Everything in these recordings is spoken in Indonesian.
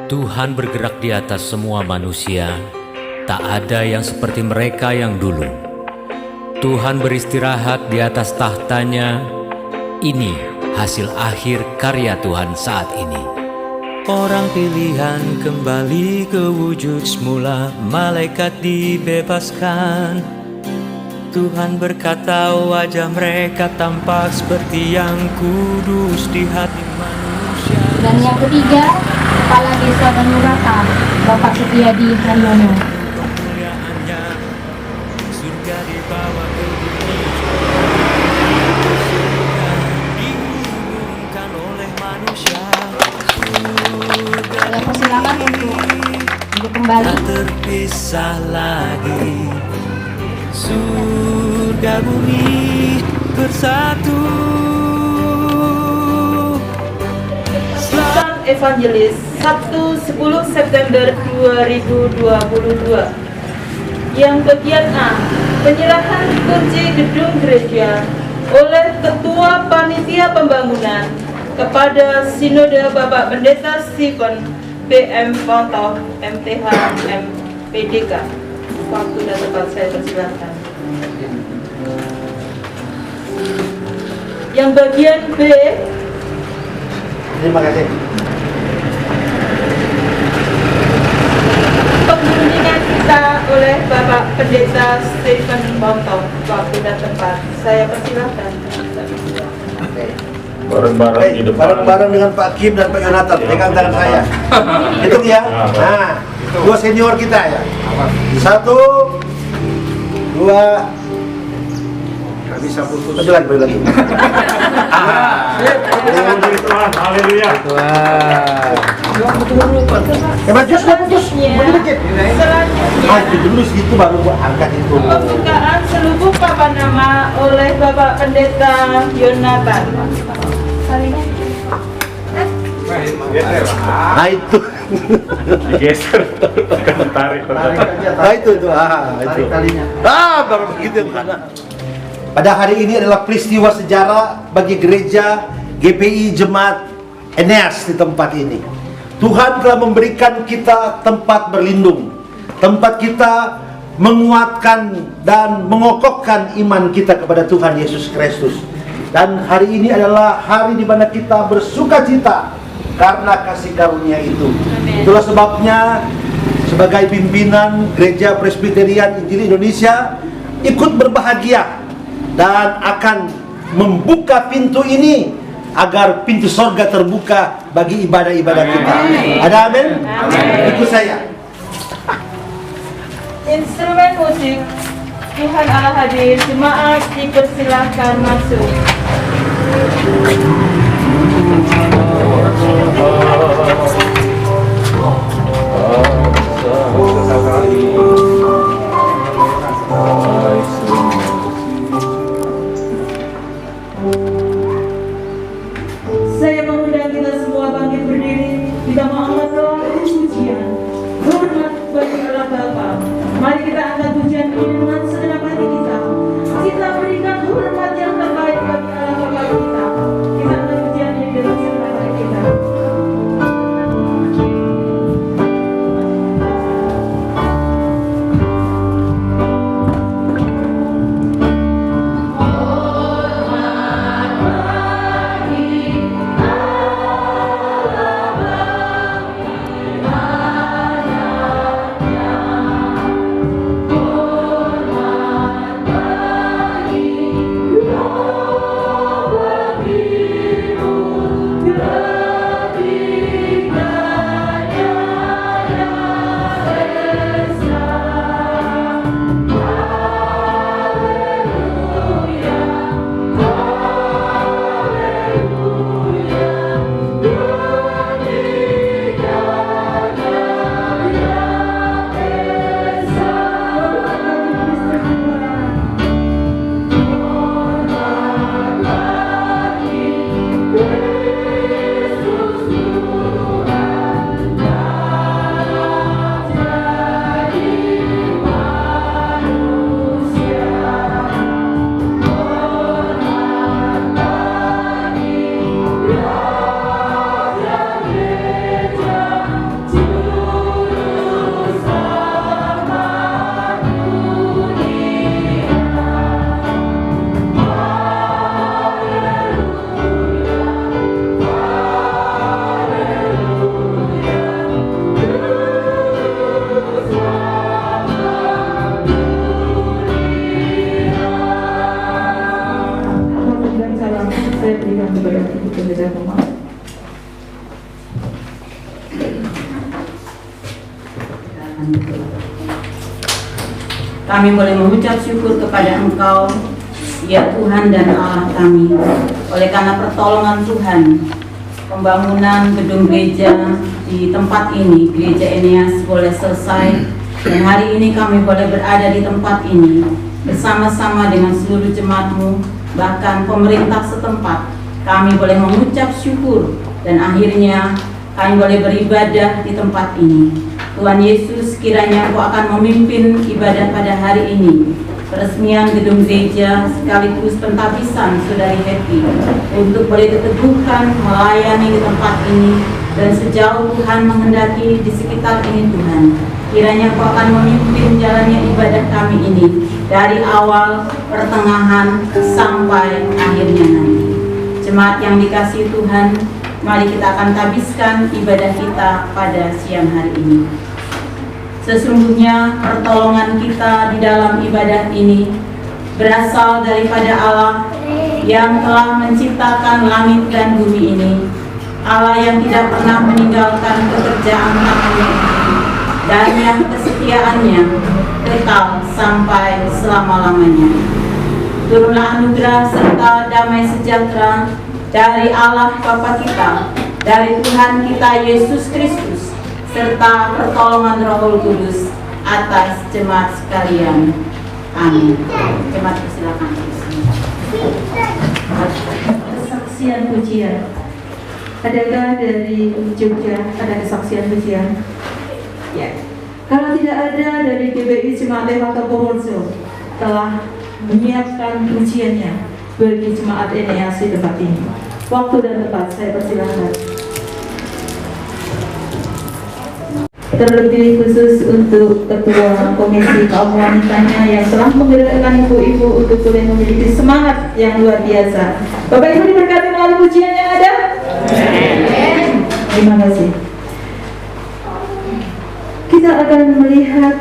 Tuhan bergerak di atas semua manusia, tak ada yang seperti mereka yang dulu. Tuhan beristirahat di atas tahtanya, ini hasil akhir karya Tuhan saat ini. Orang pilihan kembali ke wujud semula, malaikat dibebaskan. Tuhan berkata wajah mereka tampak seperti yang kudus di hati manusia. Dan yang ketiga, Kepala Desa Banuratan, Bapak Setiadi Haryono. Kemuliaannya, surga dibawa ke bumi, surga dihubungkan oleh manusia. Saya persilakan untuk kembali. Tak terpisah lagi, surga bumi bersatu. Evangelis Sabtu 10 September 2022. Yang bagian A, penyerahan kunci gedung gereja oleh Ketua Panitia Pembangunan kepada Sinode Bapak Pendeta Stephen BM Pontoh MTH MPDK. Waktu dan tempat saya persilakan. Yang bagian B, terima kasih. Pembimbingan kita oleh Bapak Pendeta Stephen Pontoh. Waktu dan tempat saya persilahkan. Bareng-bareng di depan. Bareng-bareng dengan Pak Kim dan Pak Yonatan, pegang tangan saya. Itu ya. Nah, dua senior kita ya. 1, 2, nggak bisa putus. Lagi. Tuhan, haleluya. Maju sudah putus. Maju dikit. Selanjutnya, Maju dulu segitu baru gua angkat itu. pembukaan selubung papan nama oleh Bapak Pendeta Yonatan. Nah itu. Geser. Tarik. Nah itu. Baru begitu. Pada hari ini adalah peristiwa sejarah bagi gereja GPI Jemaat Eneas di tempat ini. Tuhan telah memberikan kita tempat berlindung, tempat kita menguatkan dan mengokohkan iman kita kepada Tuhan Yesus Kristus. Dan hari ini adalah hari di mana kita bersuka cita karena kasih karunia itu. Itulah sebabnya sebagai pimpinan Gereja Presbyterian Injil Indonesia ikut berbahagia dan akan membuka pintu ini agar pintu sorga terbuka bagi ibadah-ibadah kita. Ada amin? Ikut saya. Instrumen musik Tuhan Allah hadir, jemaat dipersilahkan masuk. Saya mengundang kita semua bangkit berdiri. Kita mengangkat lagu pujian hormat bagi Allah Bapa. Mari kita angkat pujian ini dengan segenap hati kita. Kita berikan hormat yang terbaik bagi Allah Bapa kita. Kita angkat pujian ini dengan segenap hati kita. persilahkan. Kami boleh mengucap syukur kepada Engkau, ya Tuhan dan Allah kami, oleh karena pertolongan Tuhan, pembangunan gedung gereja di tempat ini, Gereja Eneas, boleh selesai, dan hari ini kami boleh berada di tempat ini bersama-sama dengan seluruh jemaat-Mu, bahkan pemerintah setempat. Kami boleh mengucap syukur dan akhirnya kami boleh beribadah di tempat ini. Tuhan Yesus, kiranya Engkau akan memimpin ibadah pada hari ini, peresmian gedung gereja sekaligus pentabisan Saudari Happy untuk boleh diteguhkan melayani di tempat ini, dan sejauh Tuhan menghendaki di sekitar ini Tuhan, kiranya Kau akan memimpin jalannya ibadah kami ini dari awal, pertengahan, sampai akhirnya nanti. Jemaat yang dikasihi Tuhan, mari kita akan tabiskan ibadah kita pada siang hari ini. Sesungguhnya pertolongan kita di dalam ibadah ini berasal daripada Allah yang telah menciptakan langit dan bumi ini, Allah yang tidak pernah meninggalkan pekerjaan tangannya, dan yang kesetiaannya kekal sampai selama-lamanya. Turunlah anugerah serta damai sejahtera dari Allah Bapa kita, dari Tuhan kita Yesus Kristus, serta pertolongan Roh Kudus atas jemaat sekalian. Amin. Jemaat persilakan. Kesaksian pujian. Adakah dari Jogja ada kesaksian pujian? Ya. Kalau tidak ada, dari GBI Jemaat Ewaka Purworejo telah menyiapkan pujiannya bagi jemaat Eneas di tempat ini. Waktu dan tempat saya persilahkan. Terlebih khusus untuk Ketua Komisi Kaum Wanitanya yang telah menggerakkan ibu-ibu untuk boleh memiliki semangat yang luar biasa. Bapak Ibu diberkati melalui pujian yang ada. Terima kasih. Kita akan melihat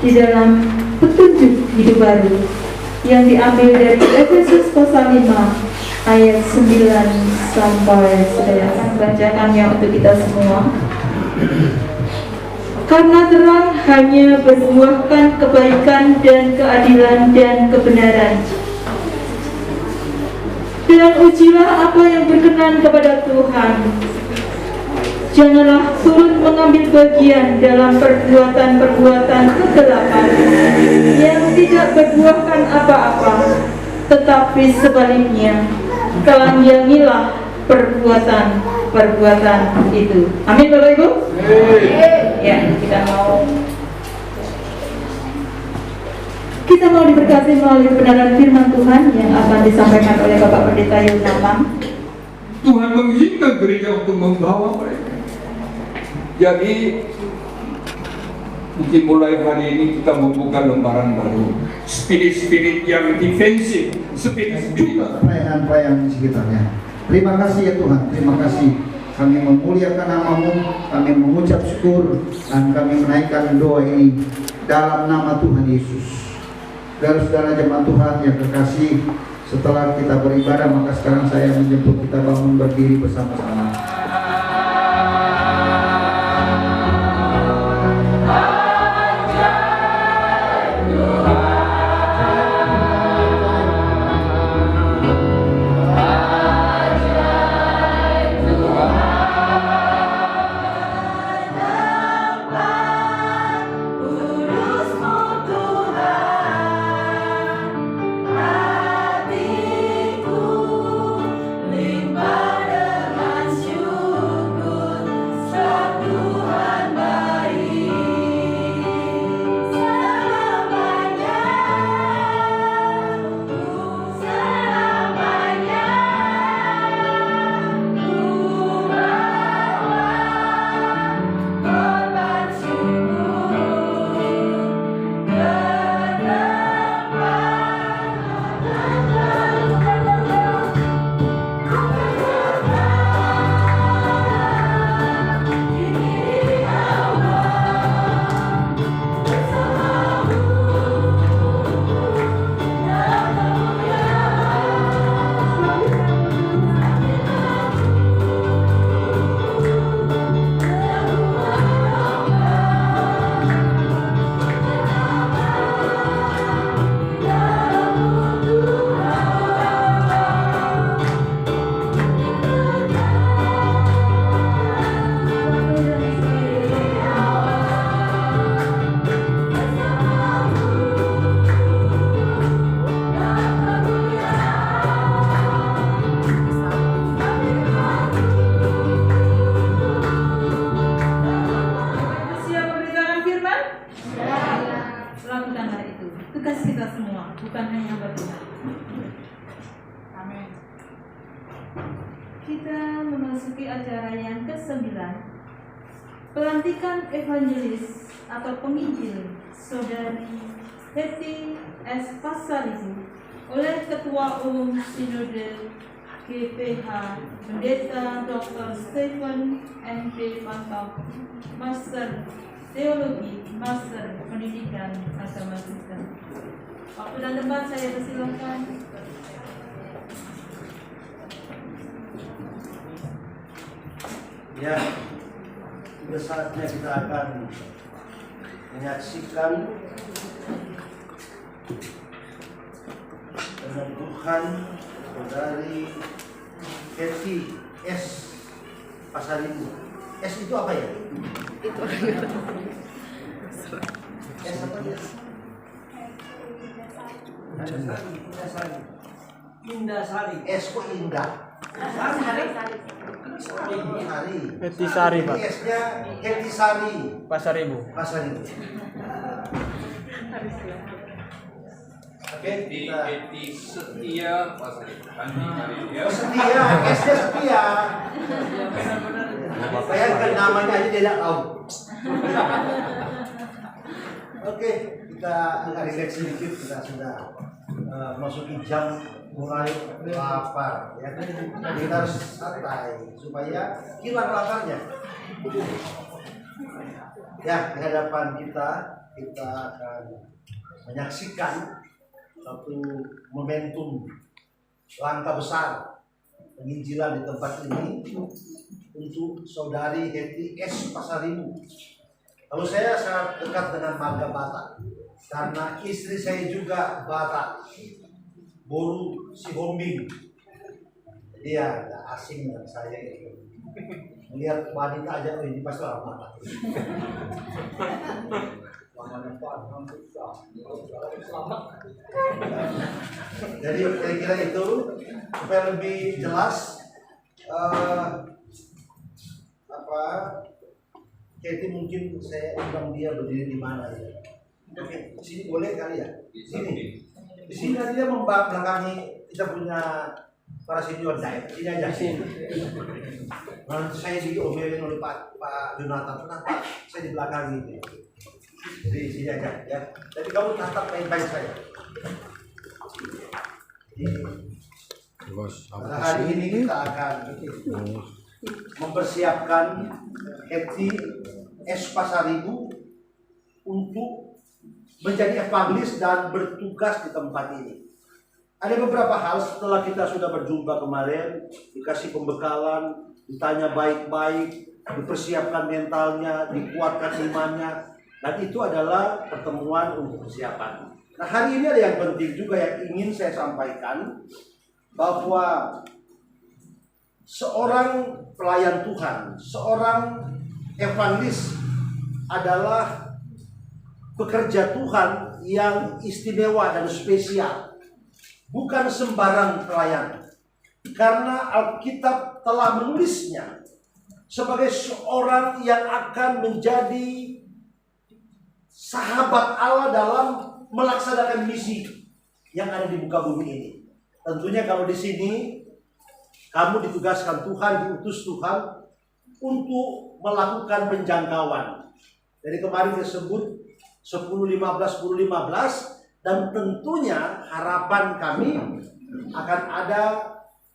di dalam petunjuk hidup baru yang diambil dari Efesus pasal 5 ayat 9 sampai saya akan bacakannya untuk kita semua. Karena terang hanya berbuahkan kebaikan dan keadilan dan kebenaran. Dan ujilah apa yang berkenan kepada Tuhan. Janganlah turut mengambil bagian dalam perbuatan-perbuatan kegelapan yang tidak berbuahkan apa-apa, tetapi sebaliknya, telanjangilah perbuatan-perbuatan itu. Amin Bapak Ibu? Ya, kita mau diberkati melalui kebenaran firman Tuhan yang akan disampaikan oleh Bapak Pendeta Yunamang. Tuhan mengizinkan gereja untuk membawa mereka. Jadi mungkin mulai hari ini kita membuka lembaran baru. Spirit-spirit yang defensif, spirit-spirit pelayan-pelayan di sekitarnya. Terima kasih ya Tuhan, terima kasih. Kami memuliakan nama-Mu, kami mengucap syukur, dan kami menaikkan doa ini dalam nama Tuhan Yesus. Saudara-saudara jemaat Tuhan yang kekasih, setelah kita beribadah, maka sekarang saya menjemput kita bangun berdiri bersama-sama. Limpah dengan tugas kita semua, bukan hanya berdua. Amin. Kita memasuki acara yang ke-9, pelantikan evangelis atau penginjil Saudari Hetty S. Pasaribu oleh Ketua Umum Sinode GPH Pendeta Dr. Stephen M.P. Pantau, Master Teologi, Master Pendidikan Agama Kristen. Waktu dan tempat saya persilakan. Ya, sudah saatnya kita akan menyaksikan penentuan Saudari Hetty S. Pasaribu. S itu apa ya? S apa ya? Indasari. S kok indah? Sari. Hetty Sari, Pak. S-nya Hetty Sari. Pasaribu. Pasaribu. Oke, kita Hetty Setia Pasaribu. oh, setia, S-nya setia. Bayangkan namanya aja dia tidak tahu. Oke, kita agak relax sedikit, kita sudah masuki jam mulai lapar ya. Jadi kita harus santai supaya hilang laparnya. Ya, di hadapan kita akan menyaksikan satu momentum langkah besar penginjilan di tempat ini untuk Saudari Hetty S. Pasaribu. Kalau saya sangat dekat dengan marga Batak karena istri saya juga Batak, Boru Sihombing. Jadi ya nggak asing dengan saya gitu. Melihat wanita aja, ini pasti orang Batak. Jadi kira-kira itu supaya lebih jelas Hetty mungkin saya undang dia berdiri di mana ya? Oke, di sini boleh kali ya? Di sini. Di sini nanti dia membelakangi kita punya para senior diet. Sini aja. Sini. Nanti saya diomelin oleh Pak Jonathan. Kenapa saya di belakang ini? Jadi sini aja ya. Jadi kamu tatap baik-baik saya. Pada hari ini kita akan mempersiapkan Hetty S. Pasaribu untuk menjadi evangelis dan bertugas di tempat ini. Ada beberapa hal setelah kita sudah berjumpa kemarin, dikasih pembekalan, ditanya baik-baik, dipersiapkan mentalnya, dikuatkan imannya, dan itu adalah pertemuan untuk persiapan. Nah, hari ini ada yang penting juga yang ingin saya sampaikan, bahwa seorang pelayan Tuhan, seorang evangelis adalah pekerja Tuhan yang istimewa dan spesial, bukan sembarang pelayan. Karena Alkitab telah menulisnya sebagai seorang yang akan menjadi sahabat Allah dalam melaksanakan misi yang ada di muka bumi ini. Tentunya kalau di sini kamu ditugaskan Tuhan, diutus Tuhan untuk melakukan penjangkauan. Dari kemarin disebut 10-15, dan tentunya harapan kami akan ada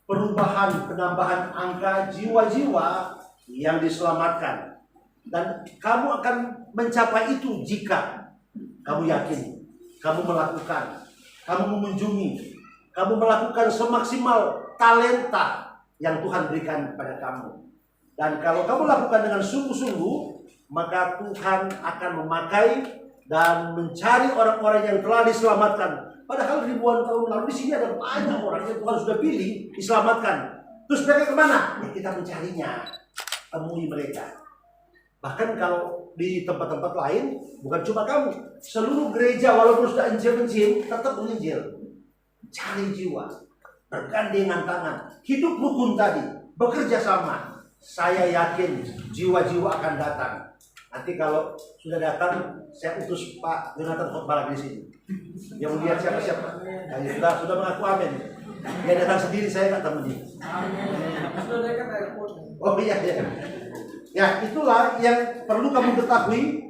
perubahan, penambahan angka jiwa-jiwa yang diselamatkan. Dan kamu akan mencapai itu jika kamu yakin, kamu melakukan, kamu mengunjungi, kamu melakukan semaksimal talenta yang Tuhan berikan kepada kamu. Dan kalau kamu lakukan dengan sungguh-sungguh, maka Tuhan akan memakai dan mencari orang-orang yang telah diselamatkan. Padahal ribuan tahun lalu di sini ada banyak orang yang Tuhan sudah pilih diselamatkan. Terus mereka kemana? Ya, kita mencarinya, temui mereka. Bahkan kalau di tempat-tempat lain, bukan cuma kamu, seluruh gereja walaupun sudah Injil tetap menginjil. Cari jiwa, bergandengan tangan, hidup rukun tadi, bekerja sama. Saya yakin jiwa-jiwa akan datang. Nanti kalau sudah datang, saya utus Pak Jonathan khotbah lagi di sini. Dia melihat siapa-siapa. Nah, sudah mengaku amin. Dia datang sendiri, saya nggak temenin. Oh iya. Ya, itulah yang perlu kamu ketahui,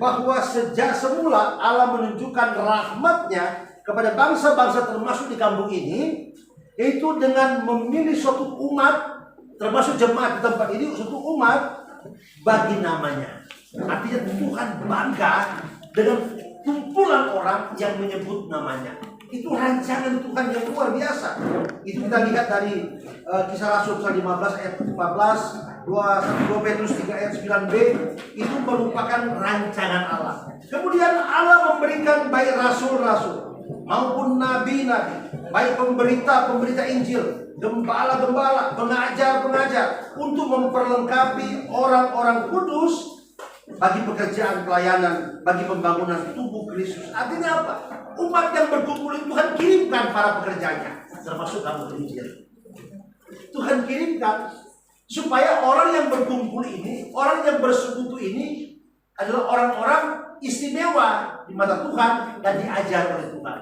bahwa sejak semula Allah menunjukkan rahmat-Nya kepada bangsa-bangsa termasuk di kampung ini, yaitu dengan memilih suatu umat, termasuk jemaat di tempat ini, suatu umat bagi namanya. Artinya Tuhan bangga dengan kumpulan orang yang menyebut namanya. Itu rancangan Tuhan yang luar biasa. Itu kita lihat dari Kisah Rasul 15 ayat 14, 2 Petrus 3 ayat 9b. Itu merupakan rancangan Allah. Kemudian Allah memberikan baik rasul-rasul maupun nabi-nabi, baik pemberita Injil, gembala-gembala, pengajar-pengajar, untuk memperlengkapi orang-orang kudus bagi pekerjaan pelayanan, bagi pembangunan tubuh Kristus. Artinya apa? Umat yang berkumpul itu Tuhan kirimkan para pekerjanya, termasuk kamu Injil. Tuhan kirimkan supaya orang yang berkumpul ini, orang yang bersekutu ini adalah orang-orang istimewa di mata Tuhan dan diajar oleh Tuhan,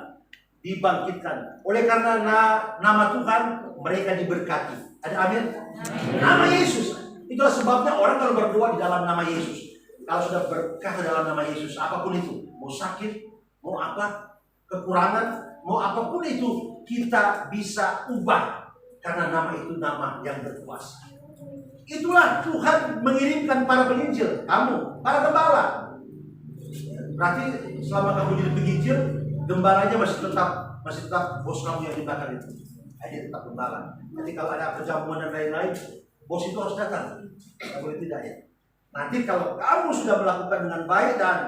dibangkitkan. Oleh karena nama Tuhan, mereka diberkati. Ada amin? Nama Yesus. Itulah sebabnya orang kalau berdoa di dalam nama Yesus, kalau sudah berkah dalam nama Yesus, apapun itu, mau sakit, mau apa, kekurangan, mau apapun itu, kita bisa ubah. Karena nama itu nama yang berkuasa. Itulah Tuhan mengirimkan para penginjil, kamu, para gembala. Berarti selama kamu jadi penginjil, gembalanya masih tetap bos kamu yang di belakang itu. Dia tetap gembala. Nanti kalau ada perjamuan dan lain-lain, bos itu harus datang. Tidak boleh tidak ya. Nanti kalau kamu sudah melakukan dengan baik dan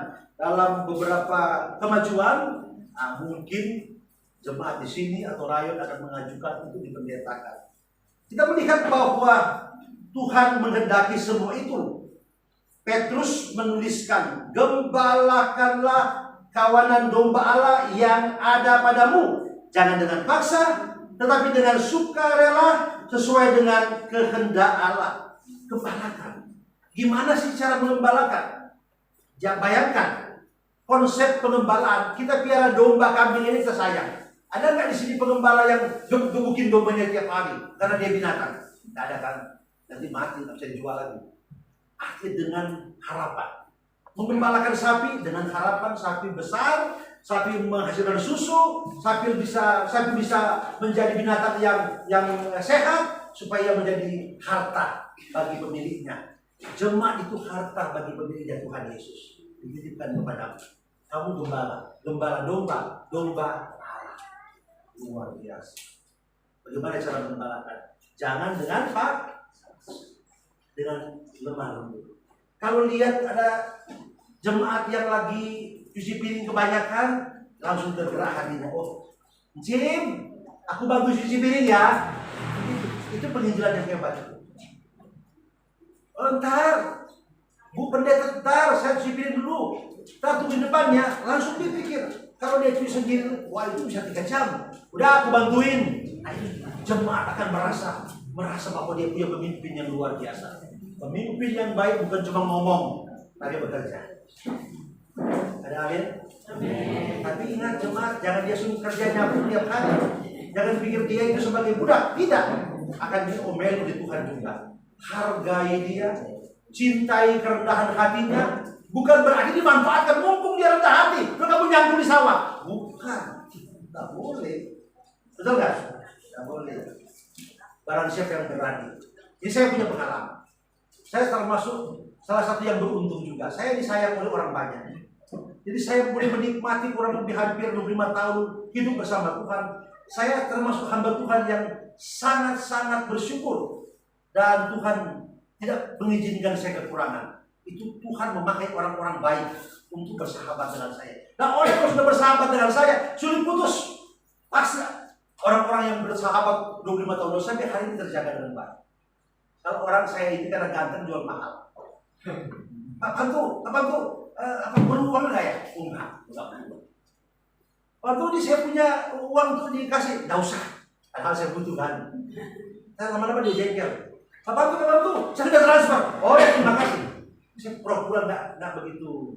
dalam beberapa kemajuan, mungkin jemaat di sini atau rayon akan mengajukan untuk dipendetakan. Kita melihat bahwa Tuhan menghendaki semua itu. Petrus menuliskan, gembalakanlah kawanan domba Allah yang ada padamu, jangan dengan paksa, tetapi dengan sukarela sesuai dengan kehendak Allah. Gembalakan. Gimana sih cara mengembalakan? Ya, bayangkan konsep pengembalaan. Kita piara domba, kambing ini kita sayang. Ada nggak di sini pengembala yang gebukin dombanya tiap hari karena dia binatang? Nggak ada kan? Nanti mati, nggak bisa dijual lagi. Akhirnya dengan harapan. Mengembalakan sapi dengan harapan sapi besar, sapi menghasilkan susu, sapi bisa menjadi binatang yang sehat supaya menjadi harta bagi pemiliknya. Jemaat itu harta bagi pemiliknya Tuhan Yesus. Dititipkan kepadamu. Kamu gembala domba Allah. Luar biasa. Bagaimana cara menggembalakan? Jangan dengan lemah lembut. Kalau lihat ada jemaat yang lagi cuci piring kebanyakan, langsung tergerak hatinya. Oh, Jim, aku bantu cuci piring ya. Itu penginjilan yang hebat. Ntar, Bu Pendeta, saya cuci piring dulu. Ntar tunggu depannya, langsung dipikir. Kalau dia cuci sendiri, wah itu bisa 3 jam. Udah aku bantuin. Nah itu jemaat akan merasa bahwa dia punya pemimpin yang luar biasa. Pemimpin yang baik bukan cuma ngomong, tapi bekerja. Ada amin? Amin. Tapi ingat jemaat, jangan dia suruh kerjanya pun tiap hari. Jangan pikir dia itu sebagai budak. Tidak. Akan diomel oleh Tuhan juga. Hargai dia, cintai kerendahan hatinya. Bukan berarti dimanfaatkan, mumpung dia rendah hati lalu kamu nyangkul di sawah. Bukan, tidak boleh. Betul nggak? Tidak boleh. Barang siapa yang berani. Jadi saya punya pengalaman. Saya termasuk salah satu yang beruntung juga. Saya disayang oleh orang banyak. Jadi saya boleh menikmati kurang lebih hampir 25 tahun hidup bersama Tuhan. Saya termasuk hamba Tuhan yang sangat-sangat bersyukur. Dan Tuhan tidak mengizinkan saya kekurangan. Itu Tuhan memakai orang-orang baik untuk bersahabat dengan saya. Nah, orang yang sudah bersahabat dengan saya sulit putus. Paksa. Orang-orang yang bersahabat 25 tahun sampai hari ini terjaga dengan baik. Kalau orang saya ini karena ganteng jual mahal. Apa tuh? Apa perlu uang nggak ya? Enggak perlu. Waktu ini saya punya uang untuk dikasih, nggak usah. Padahal saya butuh kan. Saya lama-lama dia jengkel. Apa tuh? Saya sudah transfer. Oh ya, terima kasih. Saya pura-pura nggak begitu,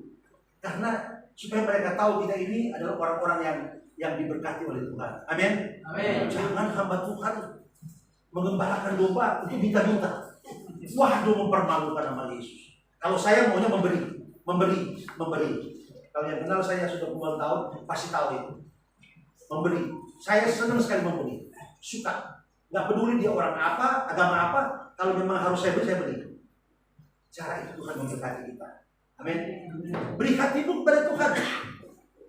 karena supaya mereka tahu kita ini adalah orang-orang yang diberkati oleh Tuhan. Amin. Amin. Jangan hamba Tuhan mengembalakan domba untuk minta-minta. Waduh, mempermalukan nama Yesus. Kalau saya maunya memberi. Kalau yang kenal saya sudah puluhan tahun pasti tahu itu. Memberi. Saya senang sekali memberi. Suka. Nggak peduli dia orang apa, agama apa. Kalau memang harus saya beri. Cara itu Tuhan memberkati kita. Amin. Beri hatimu kepada Tuhan.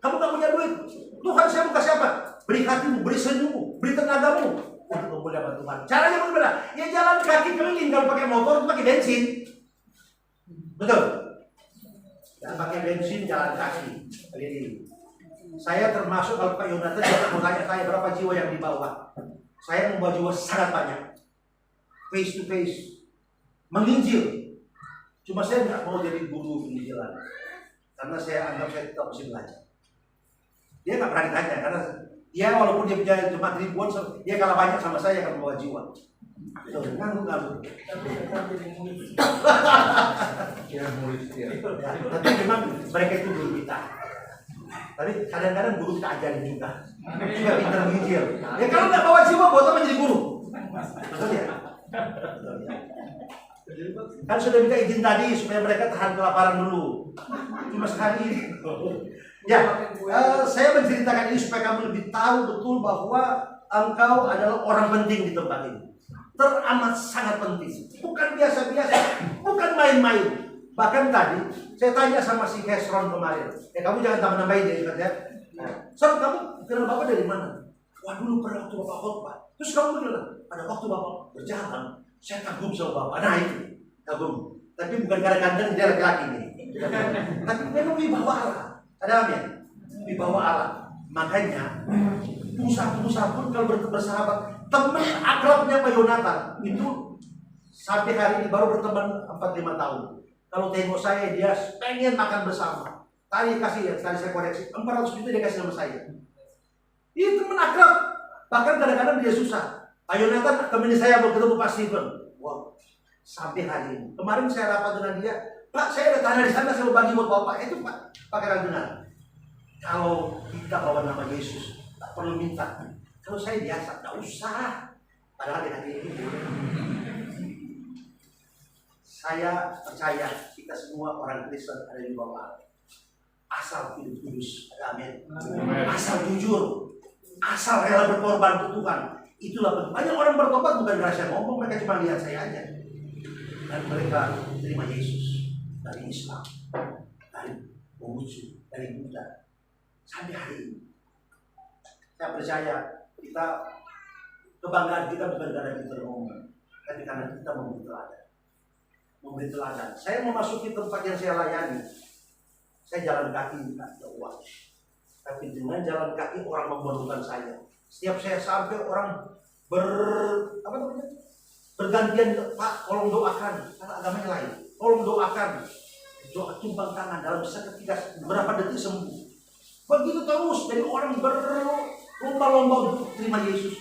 Kamu gak punya duit, Tuhan saya mau kasih apa? Beri hatimu, beri senyummu, beri tenagamu untuk memuliakan Tuhan. Caranya bagaimana? Ya jalan kaki keliling. Kalau pakai motor, pakai bensin. Betul? Jangan pakai bensin, jalan kaki keliling. Saya termasuk, kalau Pak Yonatan mau tanya saya berapa jiwa yang dibawa. Saya membawa jiwa sangat banyak. Face to face. Menginjil. Cuma saya nggak mau jadi guru penginjilan, karena saya anggap saya tetap mesti belajar. Dia nggak pernah ditanya, karena dia walaupun dia punya jemaat ribuan, dia kalah banyak sama saya yang membawa jiwa. Nganggu. Tapi memang mereka itu guru kita. Tapi kadang-kadang guru kita ajarin juga. Juga pintar menginjil. Ya kalau nggak bawa jiwa, buat apa jadi guru? Betul ya? Kan sudah minta izin tadi supaya mereka tahan kelaparan dulu. Cuma sekali ini. Ya, saya menceritakan ini supaya kamu lebih tahu betul bahwa engkau adalah orang penting di tempat ini. Teramat sangat penting. Bukan biasa-biasa, bukan main-main. Bahkan tadi saya tanya sama si Hesron kemarin. Kamu jangan tambah-nambahin dia katanya. Son, kamu kenal Bapak dari mana? Wah, dulu pada waktu Bapak khotbah. Terus kamu bilang, pada waktu Bapak berjalan, saya kagum sama Bapak. Nah itu, kagum. Tapi bukan karena ganteng, dia laki-laki nih. Tapi memang wibawa Allah. Ada amin? Wibawa Allah. Makanya, pengusaha-pengusaha pun kalau bersahabat, teman akrabnya Pak Yonatan itu sampai hari ini baru berteman 4-5 tahun. Kalau tengok saya, dia pengen makan bersama. Tadi saya koreksi, 400 juta dia kasih sama saya. Itu teman akrab. Bahkan kadang-kadang dia susah. Pak Yonatan teman saya mau ketemu Pak Steven. Wow, sampai hari ini. Kemarin saya rapat dengan dia, Pak, saya ada tanah di sana, saya mau bagi buat Bapak. Itu Pak dengar. Kalau kita bawa nama Yesus, tak perlu minta. Kalau saya biasa, tak usah. Padahal di hati ini, saya percaya kita semua orang Kristen ada di bawah. Asal hidup kudus, ada amin. Asal jujur, asal rela berkorban untuk Tuhan. Itulah penting. Banyak orang bertobat bukan rahasia ngomong, mereka cuma lihat saya aja. Dan mereka terima Yesus dari Islam, dari Konghucu, dari Buddha, sampai hari ini. Saya percaya kita, kebanggaan kita bukan karena kita ngomong, tapi karena kita memberi teladan. Saya memasuki tempat yang saya layani, saya jalan kaki, tak ada uang. Tapi dengan jalan kaki orang memerlukan saya. Setiap saya sampai orang bergantian, Pak, tolong doakan, karena agamanya lain. Tolong doakan, doa tumpang tangan dalam seketika beberapa detik sembuh. Begitu terus, jadi orang berlomba-lomba untuk terima Yesus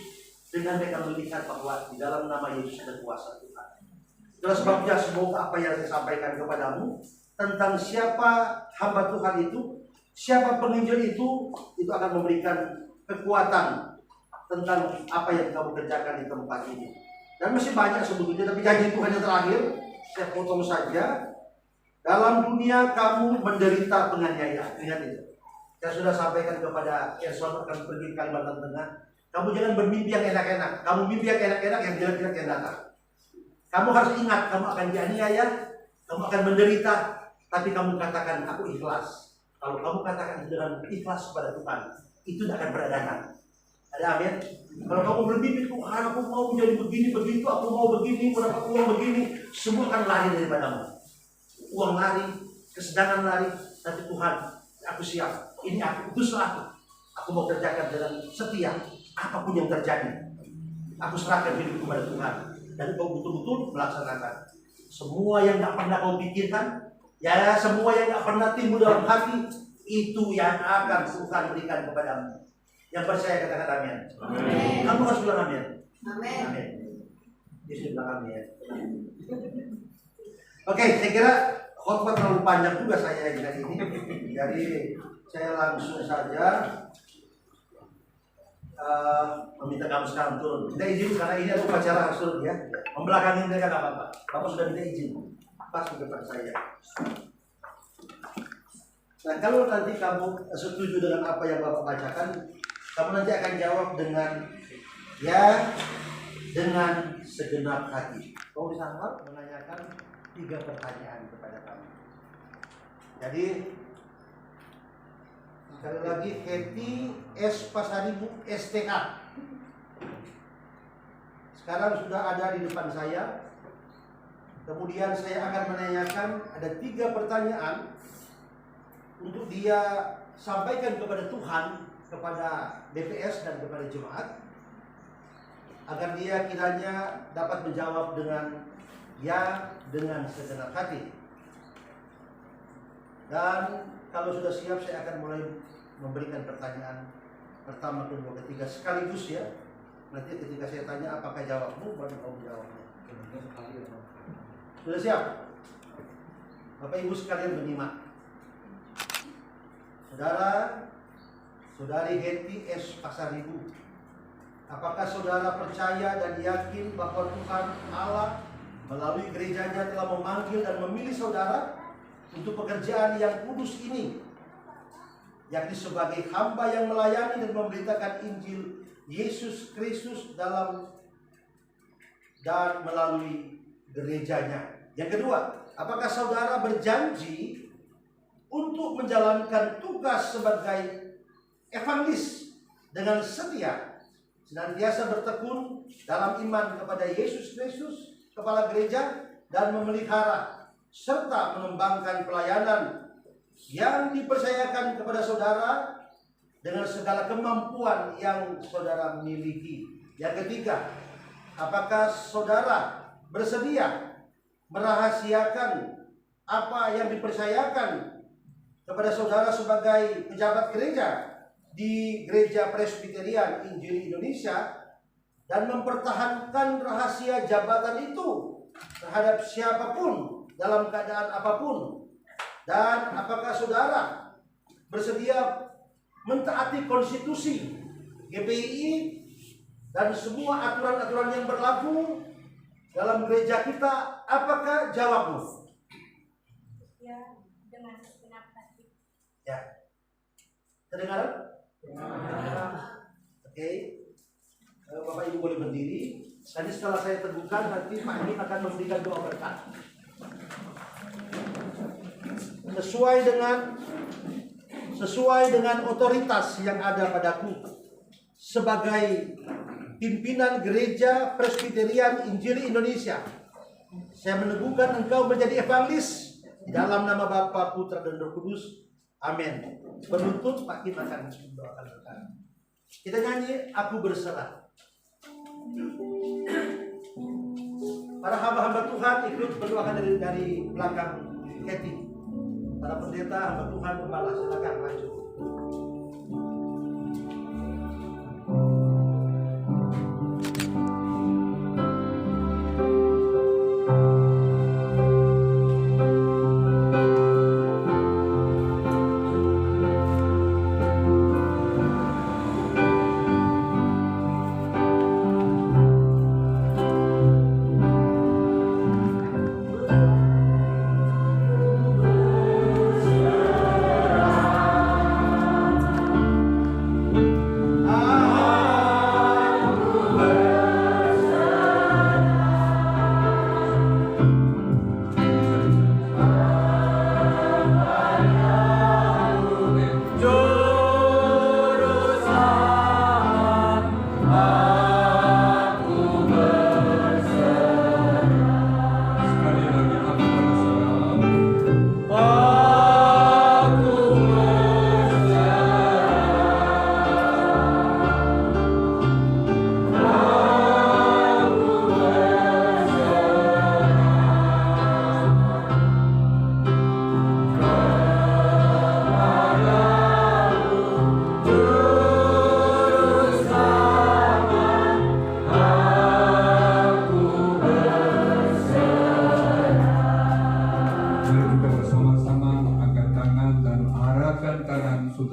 dengan mereka melihat bahwa di dalam nama Yesus ada kuasa Tuhan. Itulah sebabnya semoga apa yang saya sampaikan kepadamu tentang siapa hamba Tuhan itu, siapa penginjil itu akan memberikan kekuatan tentang apa yang kamu kerjakan di tempat ini. Dan masih banyak sebetulnya, tapi janji Tuhan yang terakhir saya potong saja. Dalam dunia kamu menderita penganiayaan. Ingat itu. Saya sudah sampaikan kepada Erson akan pergi ke Kalimantan Tengah. Kamu jangan bermimpi yang enak-enak. Kamu mimpi yang enak-enak, yang jelek-jelek yang datang. Kamu harus ingat, kamu akan dianiaya, kamu akan menderita, tapi kamu katakan aku ikhlas. Kalau kamu katakan dengan ikhlas kepada Tuhan, itu tidak akan pernah datang. Ada amin? Kalau kamu bermimpi, Tuhan aku mau menjadi begini, begitu, aku mau begini, mendapat uang begini, semua akan lari daripadamu. Uang lari, kesenangan lari, tapi Tuhan, aku siap. Ini aku, utuslah aku. Aku mau kerjakan dengan setia, apapun yang terjadi. Aku serahkan hidupku kepada Tuhan. Dan kau betul-betul melaksanakan. Semua yang tidak pernah kau pikirkan, ya semua yang tidak pernah timbul dalam hati, itu yang akan Tuhan berikan kepadamu. Yang percaya katakan amin. Amin. Kamu harus bilang amin. Amin. Amin. Yesus bilang amin. Oke, saya kira khotbah terlalu panjang juga saya hari ini. Jadi saya langsung saja meminta kamu sekarang turun. Minta izin karena ini ada upacara harus turun ya. Membelakangi mereka nggak apa-apa. Bapak sudah minta izin. Pas di depan saya. Nah, kalau nanti kamu setuju dengan apa yang Bapak bacakan, kamu nanti akan jawab dengan ya, dengan segenap hati. Kamu bisa menanyakan 3 pertanyaan kepada kami. Jadi sekali lagi, Hetty S. Pasaribu STH sekarang sudah ada di depan saya. Kemudian saya akan menanyakan ada 3 pertanyaan untuk dia sampaikan kepada Tuhan, kepada BPS dan kepada jemaat, agar dia kiranya dapat menjawab dengan ya, dengan segenap hati. Dan kalau sudah siap, saya akan mulai memberikan pertanyaan pertama, kedua, ketiga sekaligus ya. Nanti ketika saya tanya apakah jawabmu, baru kamu jawabnya. Sudah siap? Bapak Ibu sekalian menyimak. Saudari Hetty S. Pasaribu, apakah saudara percaya dan yakin bahwa Tuhan Allah melalui gerejanya telah memanggil dan memilih saudara untuk pekerjaan yang kudus ini, yakni sebagai hamba yang melayani dan memberitakan Injil Yesus Kristus dalam dan melalui gerejanya? Yang kedua, apakah saudara berjanji untuk menjalankan tugas sebagai evangelis dengan setia, senantiasa bertekun dalam iman kepada Yesus Kristus, Kepala Gereja, dan memelihara serta mengembangkan pelayanan yang dipercayakan kepada saudara dengan segala kemampuan yang saudara miliki? Yang ketiga, apakah saudara bersedia merahasiakan apa yang dipercayakan kepada saudara sebagai pejabat gereja di Gereja Presbyterian Injili Indonesia dan mempertahankan rahasia jabatan itu terhadap siapapun dalam keadaan apapun? Dan apakah saudara bersedia mentaati konstitusi GPI dan semua aturan-aturan yang berlaku dalam gereja kita? Apakah jawabmu? Ya, dengan segenap hati. Ya. Kedengaran? Oke. Bapak Ibu boleh berdiri. Nanti setelah saya teguhkan, nanti Pak Imin akan memberikan doa berkat. Sesuai dengan otoritas yang ada padaku sebagai pimpinan Gereja Presbyterian Injili Indonesia, saya meneguhkan engkau menjadi evangelis di dalam nama Bapa, Putra, dan Roh Kudus. Amin. Penutup Pak Kim akan mendoakan berkat. Kita nyanyi Aku Berserah. Para hamba-hamba Tuhan ikut berdoakan dari belakang Hetty. Para pendeta hamba Tuhan membalas, silakan maju.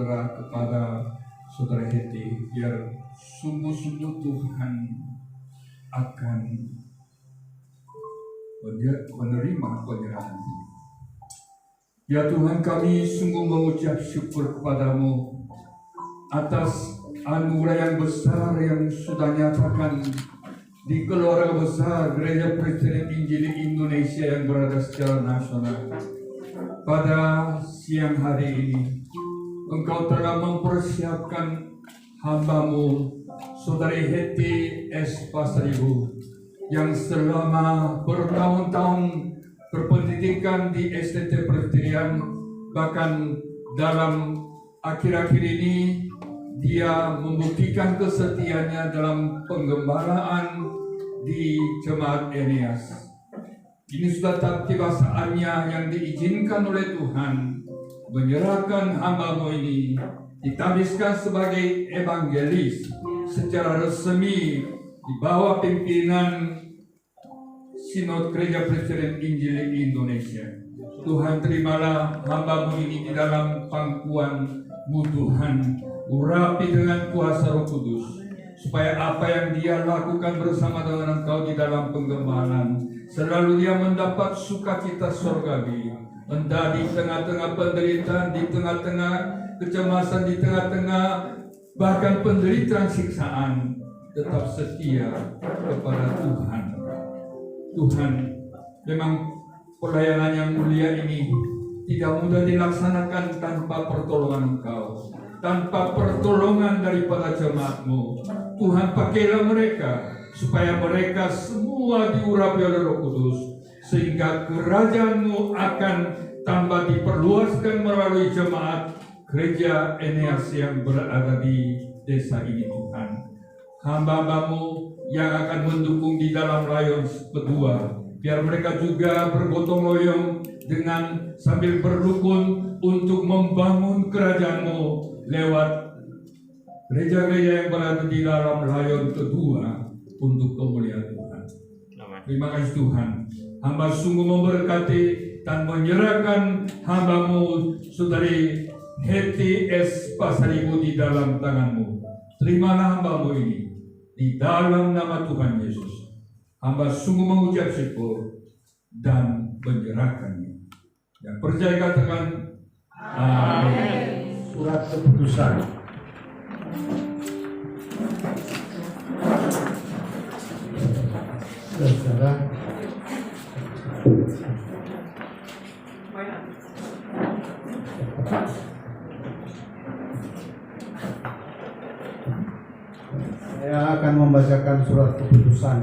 saudara kepada saudara Heti, biar sungguh-sungguh Tuhan akan menerima penyerahan ini. Ya Tuhan, kami sungguh mengucap syukur kepadamu atas anugerah yang besar yang sudah nyatakan di keluarga besar Gereja Presbyterian Injil Indonesia yang berada secara nasional. Pada siang hari ini, Engkau telah mempersiapkan hamba-Mu, Saudari Heti S. Pasaribu, yang selama bertahun-tahun berpendidikan di STT Presbyterian, bahkan dalam akhir-akhir ini dia membuktikan kesetiaannya dalam penggembalaan di Jemaat Eneas. Ini sudah tiba saatnya yang diizinkan oleh Tuhan menyerahkan hamba-Mu ini ditabiskan sebagai evangelis secara resmi di bawah pimpinan Sinod Gereja Presbyterian Injil Indonesia. Tuhan, terimalah hamba-Mu ini di dalam pangkuan-Mu Tuhan, urapi dengan kuasa Roh Kudus, supaya apa yang dia lakukan bersama dengan Engkau di dalam penggembalaan, selalu dia mendapat sukacita surgawi, entah di tengah-tengah penderitaan, di tengah-tengah kecemasan, di tengah-tengah bahkan penderitaan siksaan, tetap setia kepada Tuhan. Tuhan, memang pelayanan yang mulia ini tidak mudah dilaksanakan tanpa pertolongan Engkau, tanpa pertolongan daripada jemaat-Mu. Tuhan, pakailah mereka supaya mereka semua diurapi oleh Roh Kudus, sehingga kerajaan-Mu akan tambah diperluaskan melalui jemaat Gereja Eneas yang berada di desa ini. Tuhan, hamba-Mu yang akan mendukung di dalam layon kedua, biar mereka juga bergotong royong dengan sambil berrukun untuk membangun kerajaan-Mu lewat gereja-gereja yang berada di dalam layon kedua untuk kemuliaan Tuhan. Terima kasih Tuhan. Hamba sungguh memberkati dan menyerahkan hamba-Mu Saudari Heti S. Pasaribu di dalam tangan-Mu. Terimalah hamba-Mu ini di dalam nama Tuhan Yesus. Hamba sungguh mengucap syukur dan menyerahkannya. Yang percaya katakan amin. Surat keputusan. Saudara, saya akan membacakan surat keputusan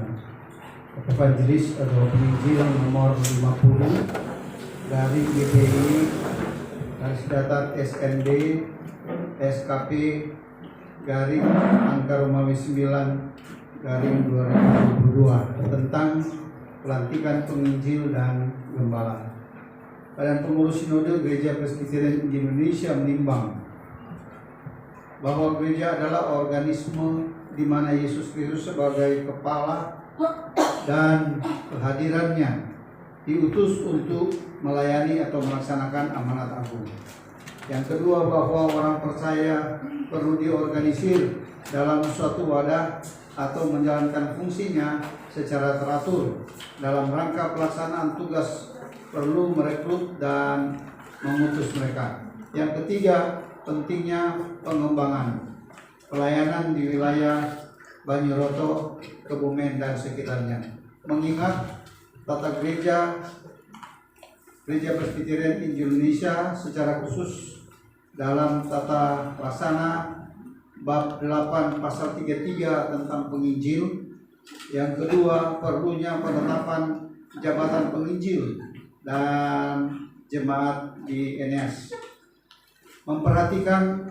Evangelis atau Penginjil nomor 50 dari GPI garis datar SND SKP garing angka Romawi 9 garing 2022 tentang pelantikan penginjil dan gembala. Badan Pengurus Sinode Gereja Presbyterian Indonesia menimbang bahwa gereja adalah organisme di mana Yesus Kristus sebagai kepala dan kehadirannya diutus untuk melayani atau melaksanakan amanat agung. Yang kedua, bahwa orang percaya perlu diorganisir dalam suatu wadah atau menjalankan fungsinya secara teratur. Dalam rangka pelaksanaan tugas perlu merekrut dan mengutus mereka. Yang ketiga, pentingnya pengembangan pelayanan di wilayah Banjuroto, Kebumen dan sekitarnya. Mengingat tata gereja Presbyterian Indonesia secara khusus dalam tata laksana bab 8 pasal 33 tentang penginjil. Yang kedua, perlunya penetapan jabatan penginjil dan jemaat di Eneas. Memperhatikan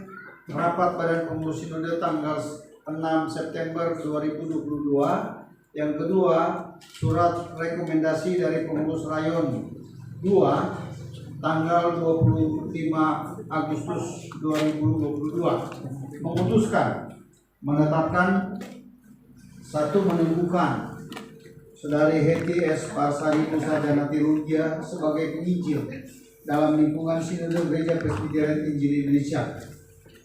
rapat Badan Pengurus Sinode tanggal 6 September 2022. Yang kedua, surat rekomendasi dari Pengurus Rayon 2 tanggal 25 Agustus 2022 memutuskan menetapkan satu, meneguhkan Saudari Heti S. Pasaribu Sarjana Teologia sebagai penginjil dalam lingkungan Sinode Gereja Presbyterian Injil Indonesia.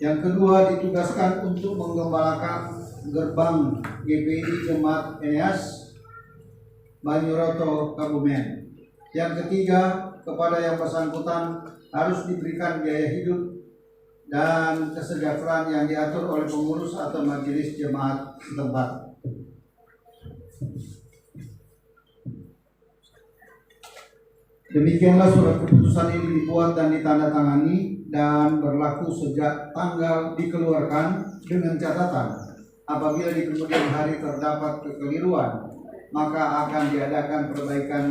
Yang kedua, ditugaskan untuk menggembalakan gerbang GPI Jemaat Eneas Banyuroto Kabumen. Yang ketiga, kepada yang bersangkutan harus diberikan biaya hidup dan kesejahteraan yang diatur oleh pengurus atau majelis jemaat setempat. Demikianlah surat keputusan ini dibuat dan ditandatangani dan berlaku sejak tanggal dikeluarkan, dengan catatan apabila di kemudian hari terdapat kekeliruan maka akan diadakan perbaikan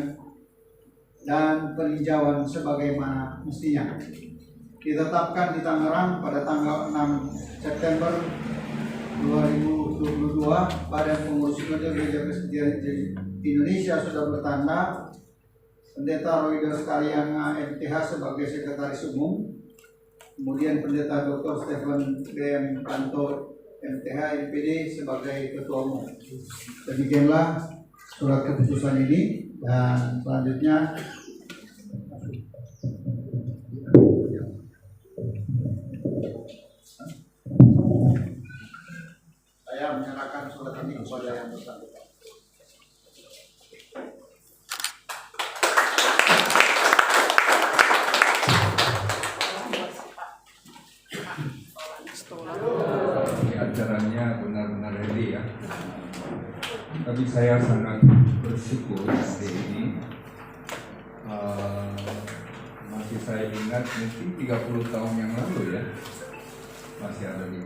dan peninjauan sebagaimana mestinya. Ditetapkan di Tangerang pada tanggal 6 September 2022. Badan Pengurus Sinode Gereja Presbyterian Indonesia sudah bertanda Pendeta Roider Sekaliana MTH sebagai Sekretaris Umum, kemudian Pendeta Dr. Stephen B.M. Kanto MTH MPD sebagai Ketua Umum. Demikianlah surat keputusan ini, dan selanjutnya saya menyerahkan surat ini kepada yang bersangkutan. Acaranya benar-benar ready ya. Tapi saya sangat bersyukur hari ini. Masih saya ingat mungkin 30 tahun yang lalu ya, masih ada di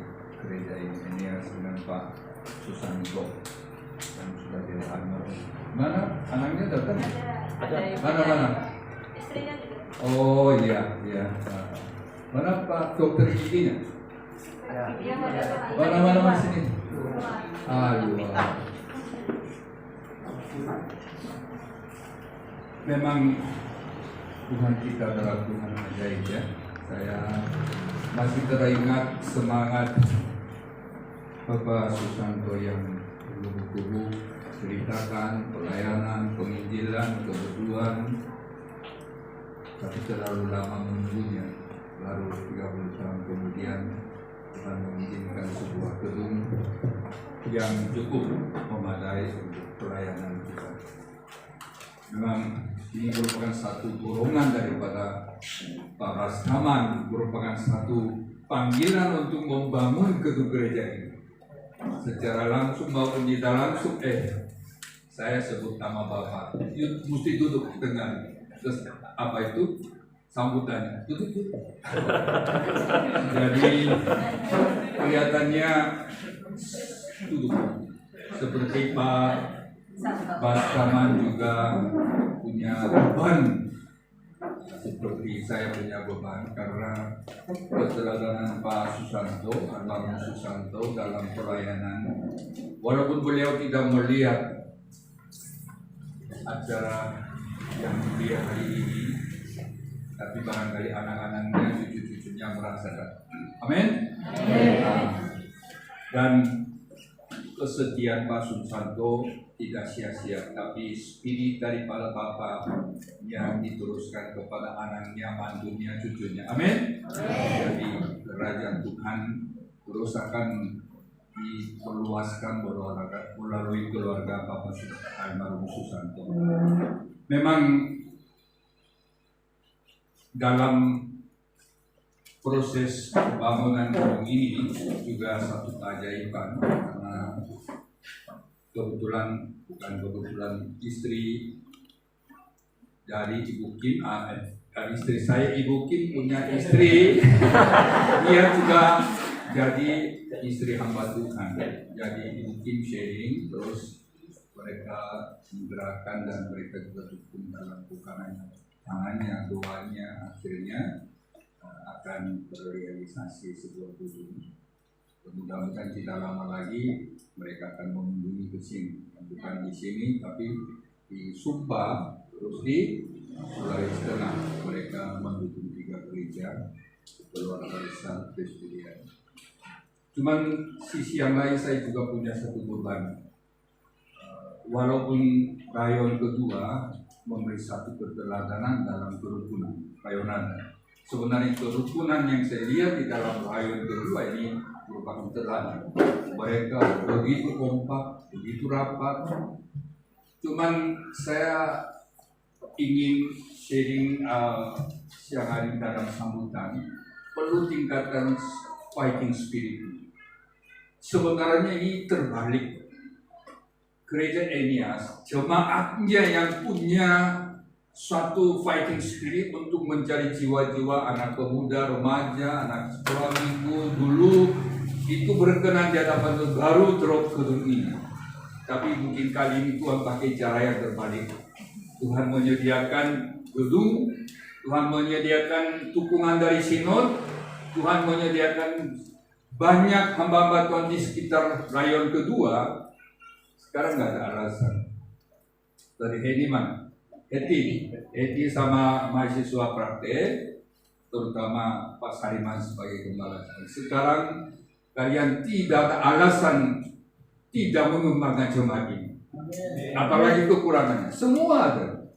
gereja ini ya, dengan Pak Susanto yang sudah jadi almarhum. Mana anaknya datang? Mana? Istrinya juga. Oh iya. Mana Pak dokter giginya? Mana sini? Aduh. Memang Tuhan kita adalah Tuhan ajaib ya. Saya masih teringat semangat Bapak Susanto yang dulu ceritakan pelayanan, penginjilan, kebetulan, tapi terlalu lama menunggunya. Lalu 30 tahun kemudian Tuhan mengizinkan sebuah gedung yang cukup memadai untuk pelayanan kita. Memang ini merupakan satu dorongan daripada Pak Rastaman, merupakan satu panggilan untuk membangun gedung gereja ini. Secara langsung maupun tidak langsung, saya sebut nama Bapak, mesti duduk dengar. Terus apa itu? Sambutannya duduk. Jadi kelihatannya duduk. Seperti Pak Bastaman juga punya beban seperti saya punya beban, karena keteladanan Pak Susanto, almarhum Susanto dalam pelayanan, walaupun beliau tidak melihat acara yang dia hari ini, tapi barangkali anak-anaknya, cucu-cucunya merasakan. Amin. Dan kesetiaan Pak Susanto tidak sia-sia, tapi spirit daripada Bapak yang diteruskan kepada anaknya, mantunya, cucunya. Amin. Jadi kerajaan Tuhan terus akan diperluaskan melalui keluarga Bapak almarhum Susanto. Memang dalam proses pembangunan gedung ini juga satu keajaiban, karena kebetulan istri dari Ibu Kim, istri saya Ibu Kim punya istri, dia juga jadi istri hamba Tuhan. Jadi Ibu Kim sharing, terus mereka menggerakkan dan mereka juga dukung dalam tangannya, doanya, akhirnya akan terrealisasi sebuah gedung. Mudah-mudahan tidak lama lagi mereka akan mengunjungi ke sini, bukan di sini tapi di Sumba, terus di Sulawesi Tengah. Mereka mendukung 3 gereja keluarga besar Presbyterian. Cuman sisi yang lain saya juga punya satu beban. Walaupun rayon kedua memberi satu keteladanan dalam kerukunan, rayonan, Sebenarnya kerukunan yang saya lihat di dalam rayon kedua ini merupakan teladan. Mereka begitu kompak, begitu rapat. Cuman saya ingin sharing siang hari dalam sambutan, perlu tingkatkan fighting spirit. Sebenarnya ini terbalik. Gereja Eneas, jemaatnya yang punya suatu fighting spirit untuk mencari jiwa-jiwa anak pemuda, remaja, anak sekolah minggu dulu itu berkenan di hadapan Tuhan, baru drop gedung ini. Tapi mungkin kali ini Tuhan pakai cara yang terbalik. Tuhan menyediakan gedung, Tuhan menyediakan dukungan dari sinod, Tuhan menyediakan banyak hamba-hamba Tuhan di sekitar rayon kedua. Sekarang nggak ada alasan. Dari Heti sama mahasiswa praktek, terutama Pak Sariman sebagai gembala. Sekarang kalian tidak ada alasan tidak mengembangkan jemaat ini. Apalagi kekurangannya, semua ada.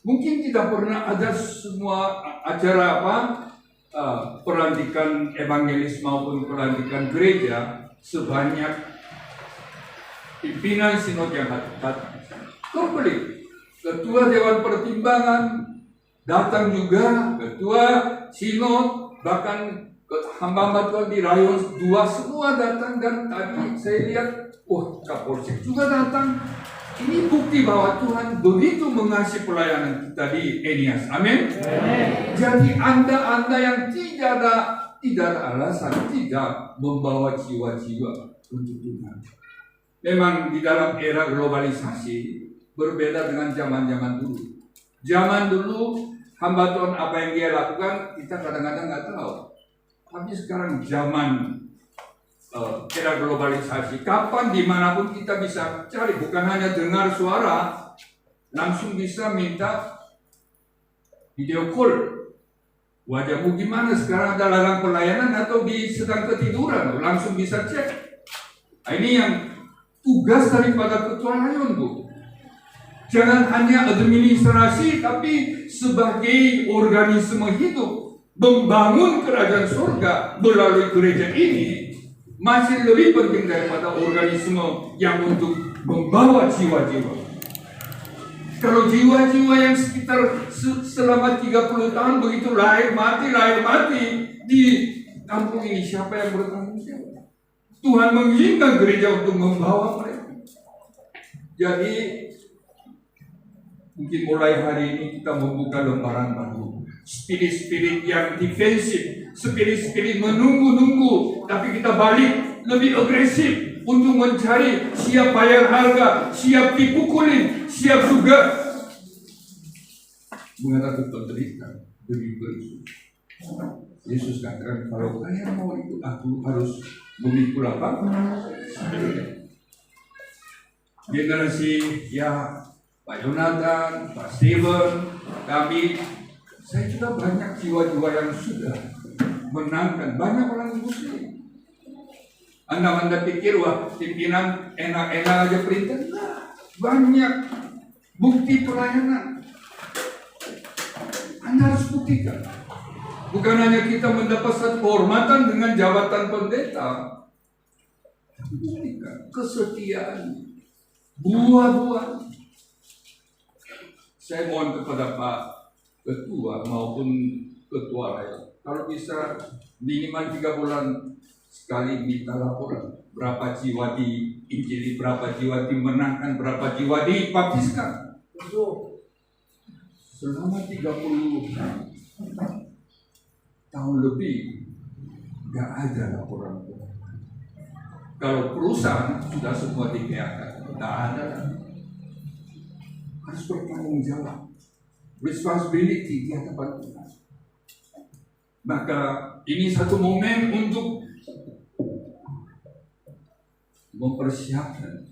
Mungkin tidak pernah ada semua acara pelantikan evangelis maupun pelantikan gereja sebanyak pimpinan sinod yang datang. Komplit. Ketua Dewan Pertimbangan datang juga, ketua sinod, bahkan hamba-hamba Tuhan di rayon 2 semua datang. Dan tadi saya lihat, Kapolsek juga datang. Ini bukti bahwa Tuhan begitu mengasihi pelayanan kita di Eneas. Amin. Jadi anda yang tidak ada alasan tidak membawa jiwa-jiwa untuk Tuhan. Memang di dalam era globalisasi berbeda dengan zaman-zaman dulu. Zaman dulu hamba Tuhan apa yang dia lakukan kita kadang-kadang nggak tahu. Tapi sekarang zaman era globalisasi, kapan dimanapun kita bisa cari, bukan hanya dengar suara, langsung bisa minta video call. Wajahmu gimana sekarang, ada ladang pelayanan atau sedang ketiduran, langsung bisa cek. Nah, ini yang tugas daripada ketua rayon, Bu. Jangan hanya administrasi, tapi sebagai organisme hidup, membangun kerajaan surga melalui gereja ini masih lebih penting daripada organisme yang untuk membawa jiwa-jiwa. Kalau jiwa-jiwa yang sekitar selama 30 tahun begitu lahir mati di kampung ini, siapa yang bertanggung jawab? Tuhan mengizinkan gereja untuk membawa mereka. Jadi mungkin mulai hari ini kita membuka lembaran baru. Spirit-spirit yang defensif, spirit-spirit menunggu-nunggu, tapi kita balik lebih agresif untuk mencari siap bayar harga, siap dipukulin, siap juga menghadapi penderitaan demi Kristus. Yesus katakan, kalau kalian mau ikut aku harus memikul apa? Generasi Pak Jonathan, Pak Steven, kami, saya juga banyak jiwa-jiwa yang sudah menangkan banyak orang muslim. Anda pikir pimpinan enak-enak aja perintah? Nah, banyak bukti pelayanan. Anda harus buktikan. Bukan hanya kita mendapat satu kehormatan dengan jabatan pendeta, buktikan kesetiaan, buah-buah. Saya mohon kepada Pak Ketua maupun Ketua Rayon, kalau bisa minimal 3 bulan sekali minta laporan. Berapa jiwa diinjili, berapa jiwa dimenangkan, berapa jiwa dibaptiskan. Selama 30 tahun lebih nggak ada laporan. Kalau perusahaan sudah semua di-PHK, nggak ada. Harus bertanggung jawab, responsibility di hadapan Tuhan. Maka ini satu momen untuk mempersiapkan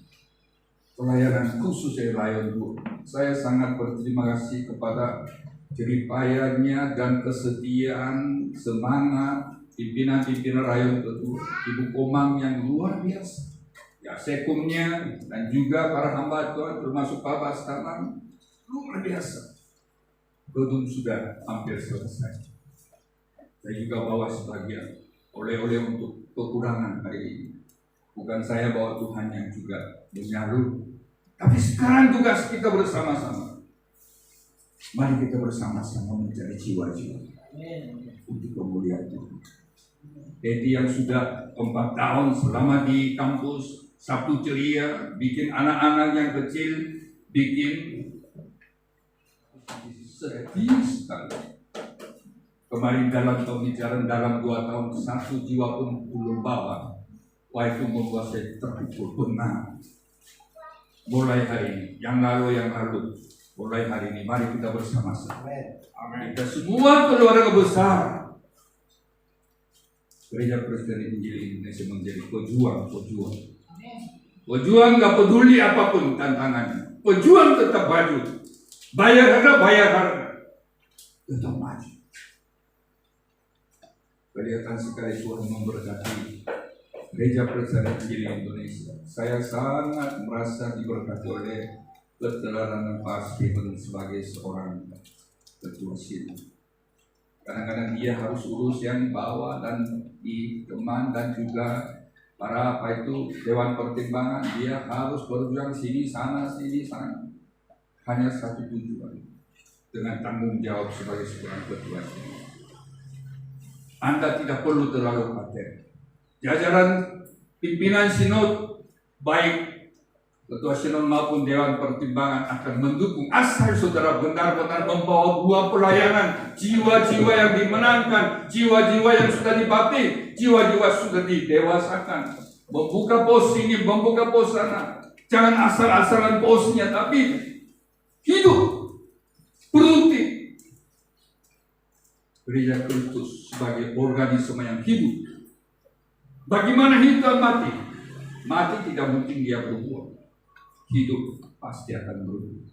pelayanan khusus dari Rayon 2. Saya sangat berterima kasih kepada jeripayanya dan kesetiaan, semangat pimpinan-pimpinan Rayon kedua, Ibu Komang yang luar biasa, ya sekumnya, dan juga para hamba Tuhan termasuk Pak Bastaman, luar biasa. Gedung sudah hampir selesai. Saya juga bawa sebagian oleh-oleh untuk kekurangan hari ini. Bukan saya bawa, Tuhan yang juga menyalur. Tapi sekarang tugas kita bersama-sama. Mari kita bersama-sama mencari jiwa-jiwa untuk kemuliaan Tuhan. Jadi yang sudah 4 tahun selama di kampus Sabtu Ceria, bikin anak-anak yang kecil, bikin sedih sekali. Kemarin dalam pembicaraan dalam 2 tahun 1 jiwa pun belum bawa. Wah, itu membuat saya terpukul benar. Mulai hari ini, yang lalu, mulai hari ini, mari kita bersama-sama. Amin. Kita semua keluarga besar Gereja Kristen Injil Indonesia menjadi pejuang. Pejuang nggak peduli apapun tantangannya. Pejuang tetap maju. Bayar harga, tetap maju. Kelihatan sekali Tuhan memberkati Gereja Kristen Injil Indonesia. Saya sangat merasa diberkati oleh keteladanan Pak Stephen sebagai seorang ketua sidang. Kadang-kadang dia harus urus yang bawah dan di teman dan juga para Dewan Pertimbangan. Dia harus berjuang sini sana. Hanya satu tujuan, dengan tanggung jawab sebagai seorang ketua sidang. Anda tidak perlu terlalu khawatir. Jajaran pimpinan sinod, baik ketua sinod maupun Dewan Pertimbangan akan mendukung asal saudara benar-benar membawa buah pelayanan, jiwa-jiwa yang dimenangkan, jiwa-jiwa yang sudah dibaptis, jiwa-jiwa sudah didewasakan, membuka pos ini, membuka pos sana. Jangan asal-asalan posnya, tapi hidup produktif. Gereja Kristus sebagai organisme yang hidup. Bagaimana hidup mati? Mati tidak mungkin dia berbuah. Hidup pasti akan berubah.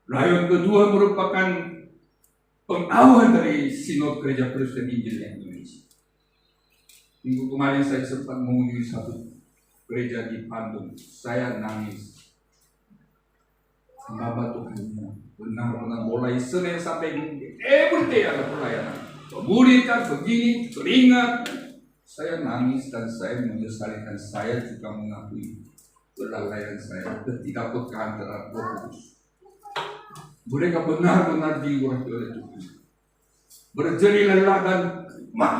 Rayon kedua merupakan pengawal dari Sinod Gereja Kristen Injil Indonesia. Minggu kemarin saya sempat mengunjungi satu gereja di Bandung. Saya nangis. Kenapa Tuhannya benar-benar mulai Senin sampai Minggu, everyday ada pelayanan. Pemuritan begini, keringat. Saya nangis dan saya menyesali dan saya juga mengakui kelalaian saya, ketidakpekaan terhadap Roh Kudus. Mereka benar-benar diurapi oleh Tuhan. Berjeri lelah dan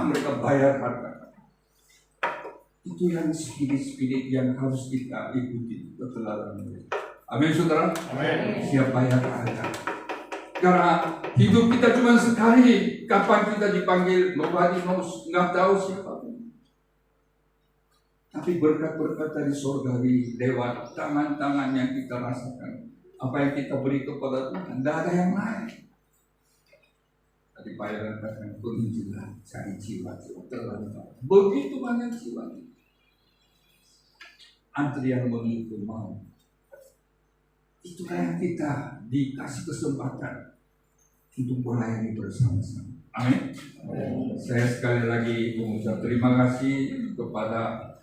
mereka bayar harga. Itu yang spirit-spirit yang harus kita ikuti keteladanan mereka. Amin, saudara. Amin. Siap bayar harga. Karena hidup kita cuma sekali. Kapan kita dipanggil, nobody knows, nggak tahu siapapun. Tapi berkat-berkat dari surgawi lewat tangan-tangan yang kita rasakan, apa yang kita beri kepada Tuhan, tidak ada yang lain. Tadi Pak Yaran katakan, penunjukan cari jiwa terlantar. Begitu banyak jiwa. Antrian menuju mau. Itulah yang kita dikasih kesempatan untuk melayani bersama-sama. Amin. Saya sekali lagi mengucap terima kasih kepada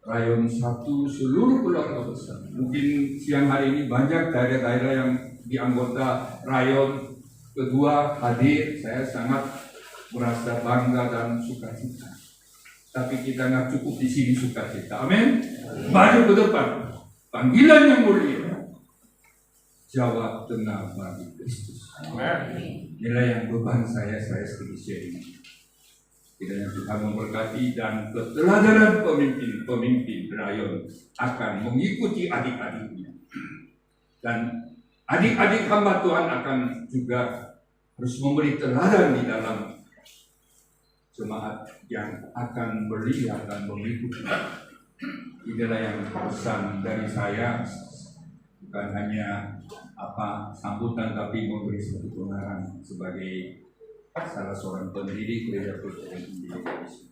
Rayon 1 seluruh keluarga besar. Mungkin siang hari ini banyak daerah-daerah yang di anggota Rayon kedua hadir. Saya sangat merasa bangga dan sukacita. Tapi kita nggak cukup di sini sukacita. Amin. Maju ke depan. Panggilan yang mulia. Jawa Tengah bagi Kristus. Inilah yang beban saya sedikit sharing. Kiranya Tuhan memberkati dan keteladanan pemimpin Rayon akan mengikuti adik-adiknya. Dan adik-adik hamba Tuhan akan juga harus memberi teladan di dalam jemaat yang akan melihat dan mengikuti. Inilah yang pesan dari saya. Bukan hanya sambutan, tapi memberi satu pengarahan sebagai salah seorang pendiri Gereja Kristen Indonesia.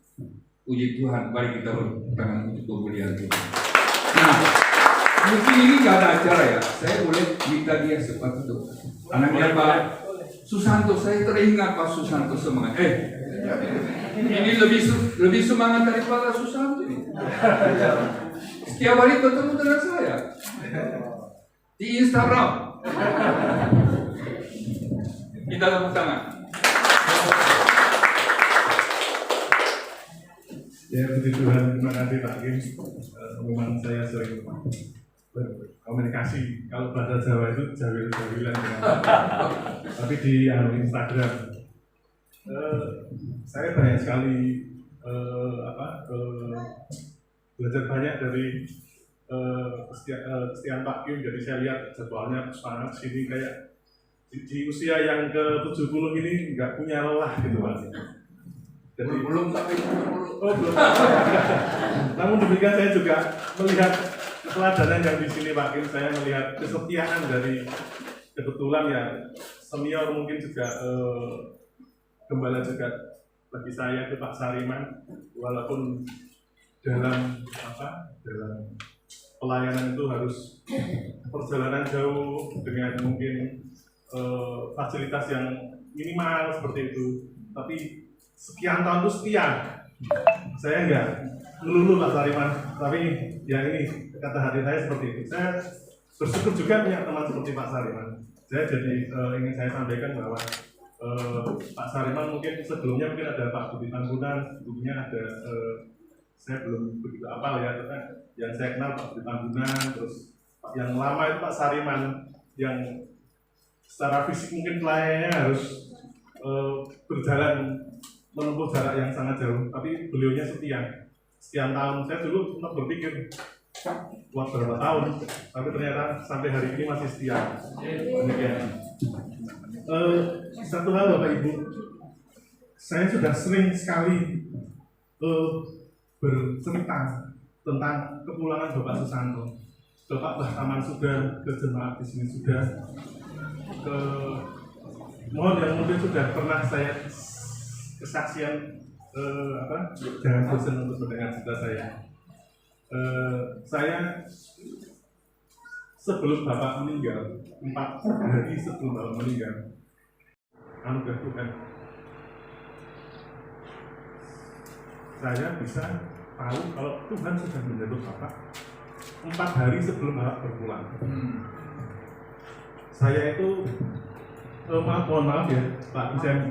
Puji Tuhan, mari kita bertangan untuk kemuliaan Tuhan. Nah, mungkin ini nggak ada acara ya. Saya boleh minta dia sepatu doa. Anaknya Pak Susanto, saya teringat Pak Susanto semangat. Ini lebih semangat daripada Susanto ini. Setiap hari ketemu dengan saya di Instagram. Kita tepuk tangan. Ya puji Tuhan, terima kasih Pak Kim. Memang saya sering berkomunikasi, kalau bahasa Jawa itu jawil-jawilan dengan tapi di Instagram saya banyak sekali belajar banyak dari kesetiaan Pak Kim. Jadi saya lihat jadwalnya sangat sini kayak di usia yang ke-70 ini nggak punya lelah gitu Pak. Jadi, belum sampai 70. Oh belum. Namun demikian saya juga melihat keteladanan yang di sini Pak Kim. Saya melihat kesetiaan dari kebetulan ya senior mungkin juga gembala juga bagi saya itu Pak Sariman, walaupun dalam pelayanan itu harus perjalanan jauh dengan mungkin fasilitas yang minimal seperti itu, tapi sekian tahun itu setia. Saya enggak melulu Pak Sariman, tapi ya ini kata hati saya seperti itu. Saya bersyukur juga punya teman seperti Pak Sariman. Saya jadi ingin saya sampaikan bahwa Pak Sariman mungkin sebelumnya mungkin ada Pak Budi Tambunan, sebelumnya ada saya belum begitu apal ya, yang saya kenal Pak Budi Tambunan, terus yang lama itu Pak Sariman yang secara fisik mungkin pelayanannya harus berjalan menempuh jarak yang sangat jauh, tapi beliaunya sekian tahun. Saya dulu sempat berpikir buat berapa tahun, tapi ternyata sampai hari ini masih setia. Demikian. Satu hal Bapak Ibu, saya sudah sering sekali bercerita tentang kepulangan Bapak Susanto. Bapak Bahtaman sudah, ke jemaat di sini sudah, ke mohon yang mungkin sudah pernah saya kesaksian jangan bosan untuk mendengar cerita saya. Saya sebelum Bapak meninggal, 4 hari sebelum Bapak meninggal, anugerah Tuhan, saya bisa tahu kalau Tuhan sudah menjemput Bapak 4 hari sebelum Bapak berpulang. Saya itu mohon maaf ya Pak, saya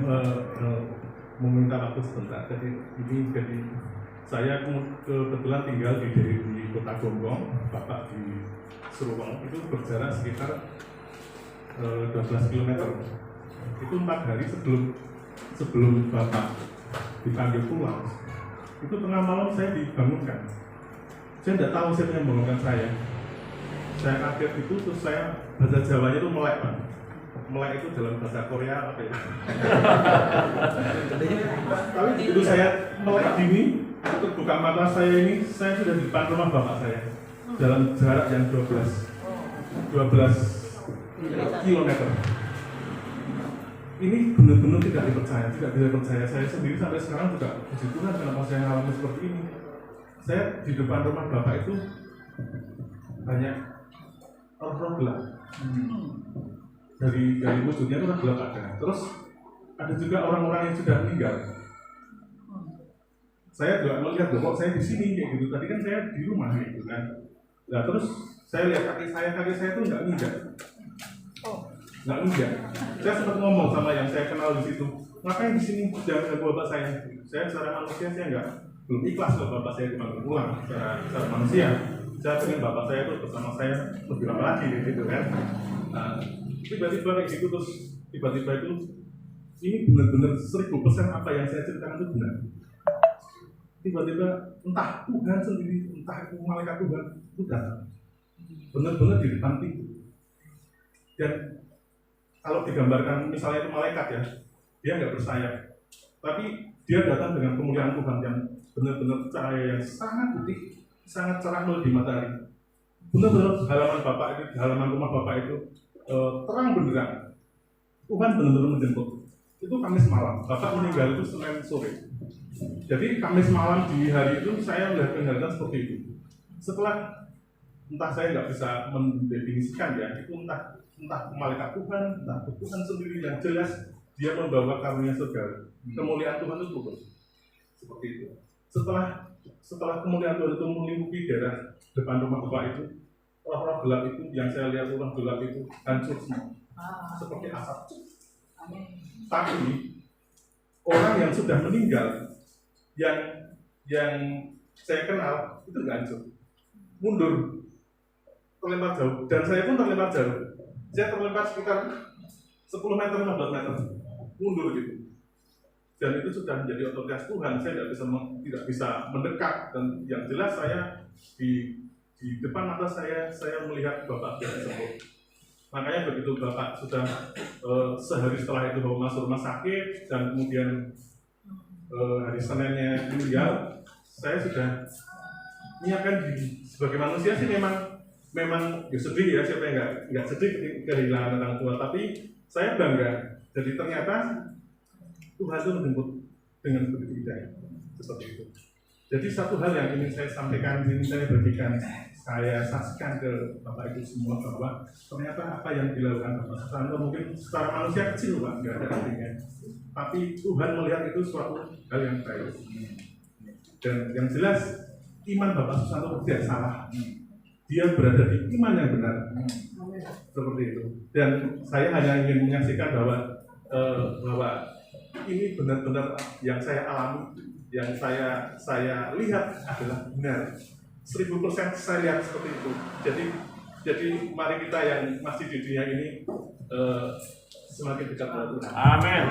meminta waktu sebentar. Jadi saya kebetulan tinggal di Kota Gonggong, Bapak di Seruwang, itu berjarak sekitar 12 km. Itu 4 hari sebelum Bapak dipanggil pulang. Itu tengah malam saya dibangunkan. Saya tidak tahu siapa yang membangunkan saya. Saya kaget itu, terus saya bahasa Jawanya itu melek Pak. Melek itu dalam bahasa Korea apa ya? Tapi begitu saya melek gini, untuk buka mata saya ini, saya sudah di depan rumah bapak saya dalam jarak yang 12 kilometer. Ini benar-benar tidak dipercaya. Saya sendiri sampai sekarang juga puji Tuhan kenapa saya mengalami seperti ini. Saya di depan rumah bapak itu banyak roh-roh gelap. Dari wujudnya itu gelap ada. Terus ada juga orang-orang yang sudah meninggal. Saya juga melihat kok saya di sini kayak gitu. Tadi kan saya di rumah gitu kan. Nah terus saya lihat kaki saya itu nggak nginjak. Saya sempat ngomong sama yang saya kenal di situ. Ngapain di sini jangan ada bapak saya? Saya secara manusia saya belum ikhlas kalau bapak saya dipanggil pulang secara manusia. Saya pengen bapak saya itu bersama saya lebih lama lagi gitu kan. Nah, tiba-tiba kayak gitu, terus tiba-tiba itu ini benar-benar 1000% apa yang saya ceritakan itu benar. Tiba-tiba entah Tuhan sendiri, entah itu malaikat Tuhan itu datang benar-benar di depan pintu. Dan kalau digambarkan misalnya itu malaikat ya, dia nggak bersayap, tapi dia datang dengan kemuliaan Tuhan yang benar-benar cahaya yang sangat putih, sangat cerah di matahari. Benar-benar halaman bapak itu, halaman rumah bapak itu terang benderang. Tuhan benar-benar menjemput. Itu Kamis malam. Bapak meninggal itu Senin sore. Jadi Kamis malam di hari itu saya melihat penglihatan seperti itu. Setelah entah saya nggak bisa mendefinisikan ya, itu entah malaikat Tuhan, entah Tuhan sendiri yang jelas dia membawa karunia surga. Kemuliaan Tuhan itu turun. Seperti itu. Setelah kemuliaan Tuhan itu melingkupi daerah depan rumah bapak itu, roh-roh gelap itu yang saya lihat, roh gelap itu hancur semua seperti asap. Tapi orang yang sudah meninggal, yang saya kenal itu nggak hancur, mundur, terlempar jauh, dan saya pun terlempar jauh. Saya terlempar sekitar 10 meter, 15 meter, mundur gitu. Dan itu sudah menjadi otoritas Tuhan. Saya tidak bisa mendekat, dan yang jelas saya di depan mata saya melihat Bapak sudah sembuh. Makanya begitu Bapak sudah sehari setelah itu Bapak masuk rumah sakit dan kemudian hari Seninnya meninggal, saya sudah menyiapkan diri. Sebagai manusia sih memang ya sedih ya, siapa yang nggak sedih kehilangan orang tua, tapi saya bangga. Jadi ternyata Tuhan itu menjemput dengan begitu indah, seperti itu. Jadi satu hal yang ingin saya sampaikan, ingin saya bagikan, saya saksikan ke Bapak Ibu semua bahwa ternyata apa yang dilakukan Bapak Susanto mungkin secara manusia kecil Pak, nggak ada artinya. Tapi Tuhan melihat itu suatu hal yang baik. Dan yang jelas iman Bapak Susanto tidak salah. Dia berada di iman yang benar. Seperti itu. Dan saya hanya ingin menyaksikan bahwa ini benar-benar yang saya alami, yang saya lihat adalah benar. 1000% saya lihat seperti itu. Jadi mari kita yang masih di dunia ini semakin dekat dengan Tuhan. Amin.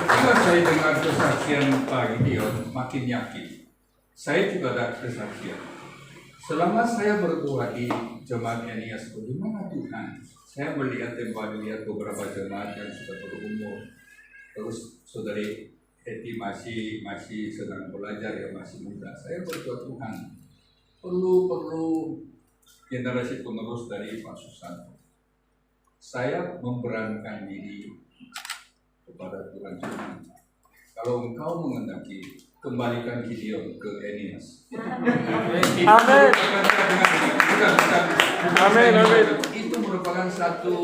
Ketika saya dengar kesaksian Pak Gideon, makin yakin. Saya juga ada kesaksian. Selama saya berdoa di jemaat Enias, bagaimana Tuhan? Saya melihat beberapa jemaat yang sudah berumur. Terus saudari Eti masih sedang belajar, ya masih muda. Saya berdoa Tuhan, perlu generasi penerus dari Pak Susanto. Saya memberanikan diri kepada Tuhan Tuhan. Kalau Engkau mengendaki, kembalikan Gideon ke Enias. Amin. Amin. Itu merupakan satu